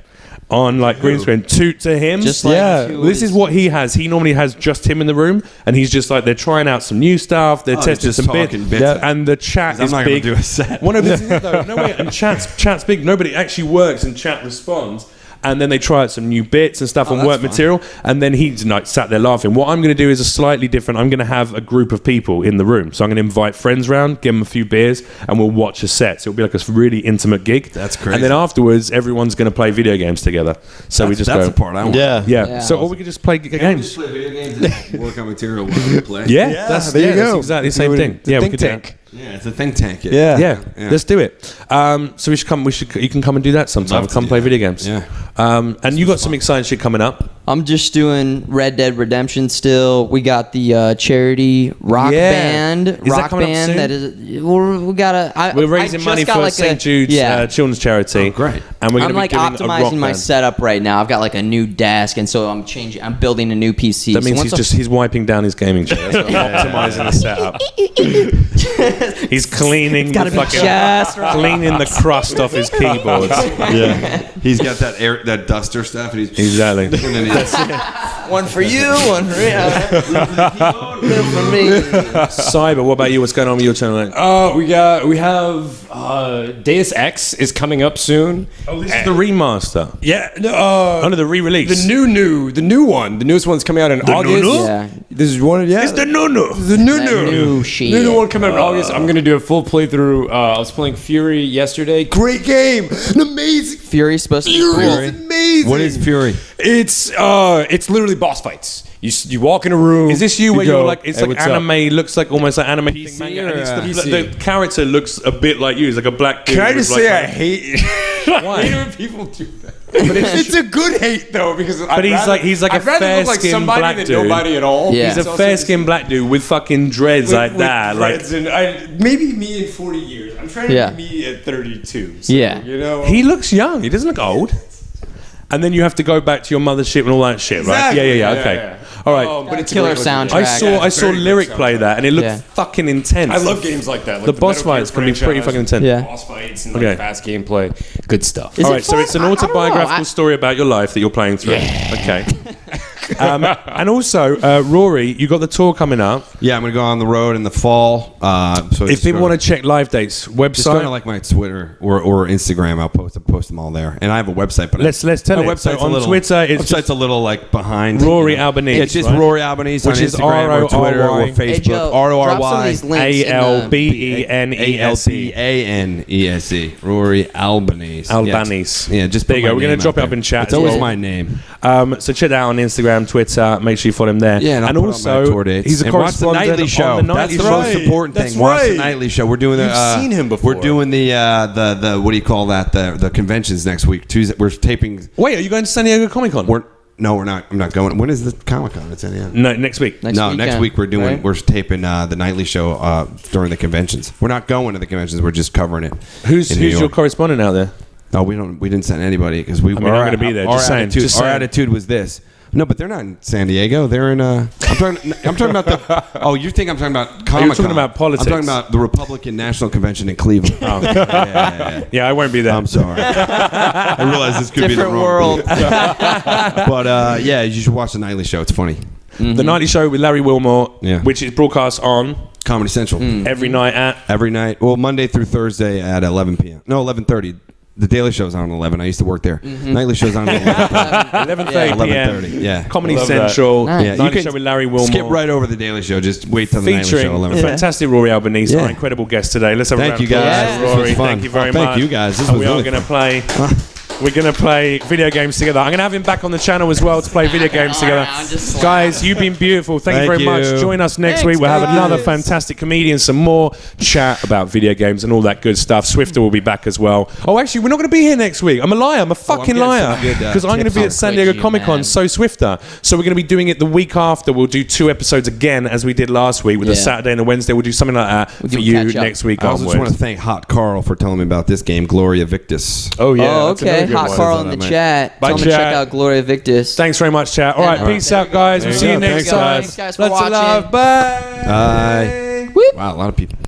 on like green screen to him. Just like to this is what he has. He normally has just him in the room, and he's just like they're trying out some new stuff. They're testing just some talking bits, bits. and the chat I'm is not gonna big. do a set. Well, no, but this is it though. No way. And chat's big. Nobody actually works, and chat responds. And then they try out some new bits and stuff and work material. And then he's like sat there laughing. What I'm going to do is a slightly different. I'm going to have a group of people in the room. So I'm going to invite friends round, give them a few beers, and we'll watch a set. So it'll be like a really intimate gig. That's crazy. And then afterwards, everyone's going to play video games together. So we just that's go. the part I want. Yeah. So or we could just play games. Play video games and work on material while we play. Yeah, that's there you that's go. exactly the same thing. It's a Yeah, we think could do tank. that. Yeah, it's a think tank. Yeah, let's do it. So we should come. You can come and do that sometime. Love to Come do play that. video games. Yeah. And you got some exciting shit coming up. I'm just doing Red Dead Redemption still. We got the charity rock band. Is that coming up soon? That is. We gotta. We're raising money for St. Jude's Children's Charity. Oh, great. And we're I'm going like to be doing a rock optimizing my band. setup right now. I've got like a new desk, and so I'm changing. I'm building a new PC. That means So he's wiping down his gaming chair. That's what optimizing the setup. He's cleaning gotta the be fucking just right. cleaning the crust off his keyboards. He's got that duster stuff, and he's Exactly. and then he, one for you, one for for me. Cyber, what about you? What's going on with your channel? We have Deus Ex is coming up soon. Oh, this is the remaster. Yeah, Oh, no, the re-release. the new one. The newest one's coming out in August. new-new? Yeah. This is one. Yeah, It's the no-no. the new new shit. New one coming out in August. I'm gonna do a full playthrough. I was playing Fury yesterday. Great game, an amazing. Fury's supposed to be cool. Fury, amazing. what is Fury? It's literally boss fights. You walk in a room. Is this you where go, you're like, it's "Hey, like what's up?" anime, looks like almost like anime PC manga, or, and it's PC? the character looks a bit like you. It's like a black dude. Can I with just like say I a- hate? Why? I hate when people do that. But it's a good hate though because. But he's like a fair-skinned somebody black than dude. nobody at all. Yeah. He's a fair-skinned black dude with fucking dreads like that. Like maybe me in 40 years. I'm trying to Yeah. be me at 32. So, Yeah. you know. he looks young. He doesn't look old. And then you have to go back to your mothership and all that shit, right? Exactly. Yeah. Okay. Yeah. All right. But it's Killer a great looking soundtrack. game. I saw very good Lyric play soundtrack. that, and it looked Yeah. fucking intense. I love games like that. Like the boss Metal Gear fights can be pretty franchise, fucking intense. Yeah. Boss fights and Okay. like fast gameplay. Good stuff. Is All it right, so fun? it's an I don't know. autobiographical story about your life that you're playing through. Okay. And also, Rory, you got the tour coming up. Yeah, I'm gonna go on the road in the fall. So If people want to check live dates, just go website. to like my Twitter or Instagram, I'll post them all there. And I have a website, but Let's tell my it. website's So on a little, Twitter, it's website's a little like behind. Rory Albanese, Yeah, it's just right? Rory Albanese, Which on is Instagram or Twitter or R-O-R-Y. Facebook. Hey, Joe, drop some of these links in the- ALBENESE. ALBANESE. Rory Albanese. Albanese. Yeah, just there put you go. my We're going name to drop out it up there. in chat. It's as always well. my name. So check that out on Instagram, Twitter. Make sure you follow him there. Yeah, and, and I'll put up my also tour dates. he's a and watch the correspondent nightly show. on the Nightly That's the most Show. important That's thing. Watch the right. nightly show. We're doing the. You've seen him before. We're doing the what do you call that? The conventions next week. Tuesday. We're taping. Wait, are you going to San Diego Comic Con? We're not. I'm not going. When is the Comic Con? It's in the end. No, next week. Next Next weekend, week we're doing. right? We're taping the nightly show during the conventions. We're not going to the conventions. We're just covering it. Who's in New your York. corresponondent out there? No, we don't. We didn't send anybody because we. I mean, I'm gonna be there, Our just saying, attitude, just our saying. attitude was this. No, but they're not in San Diego. They're in. I'm talking about the. Oh, you think I'm talking about Comic-Con? talking about politics. I'm talking about the Republican National Convention in Cleveland. Oh, yeah. Yeah, I won't be there. I'm sorry. I realize this could Different be the wrong world. But yeah, you should watch the nightly show. It's funny. The Nightly Show with Larry Wilmore, Yeah. which is broadcast on Comedy Central every night at. every night. Well, Monday through Thursday at 11 p.m. No, 11:30. The Daily Show's on at 11. I used to work there. Nightly Show's on at 11. 11:30 p.m. 11:30. Yeah. Comedy Love that. Central. Nice. Yeah, you Nightly can Show with Larry Wilmore. Skip right over the Daily Show. Just wait till the Nightly Featuring Show. 11. the fantastic Rory Albanese, Yeah. our incredible guest today. Let's have a Thank round you of applause guys. for This Rory. was fun. Thank you very Thank much. you guys. This And was we are really going to play. We're going to play video games together. I'm going to have him back on the channel as well to play video games together. around, just Guys, you've been beautiful. Thank you Thank very much. you. Join us next Thanks, week. We'll have guys. another fantastic comedian, some more chat about video games and all that good stuff. Swiftor will be back as well. Oh, actually, we're not going to be here next week. I'm a liar. I'm a fucking getting liar. some good, Because I'm going to be at tips San on Diego Twitch, Comic Con, man. so Swiftor. So we're going to be doing it the week after. We'll do 2 episodes again as we did last week with a Yeah. Saturday and a Wednesday. We'll do something like that We'll for do a you catch-up. next week I also just want onwards. to thank Hot Carl for telling me about this game, Gloria Victus. Oh, yeah. Oh, that's another okay. good Hot one. Carl in the Mate. chat. Bye, Tell him to check chat. out Gloria Victus. Thanks very much, chat. All right, Yeah. peace out, guys. We'll see you There you next go. time. Thanks, guys, for Lots of watching. love. Bye. Bye. Wow, a lot of people.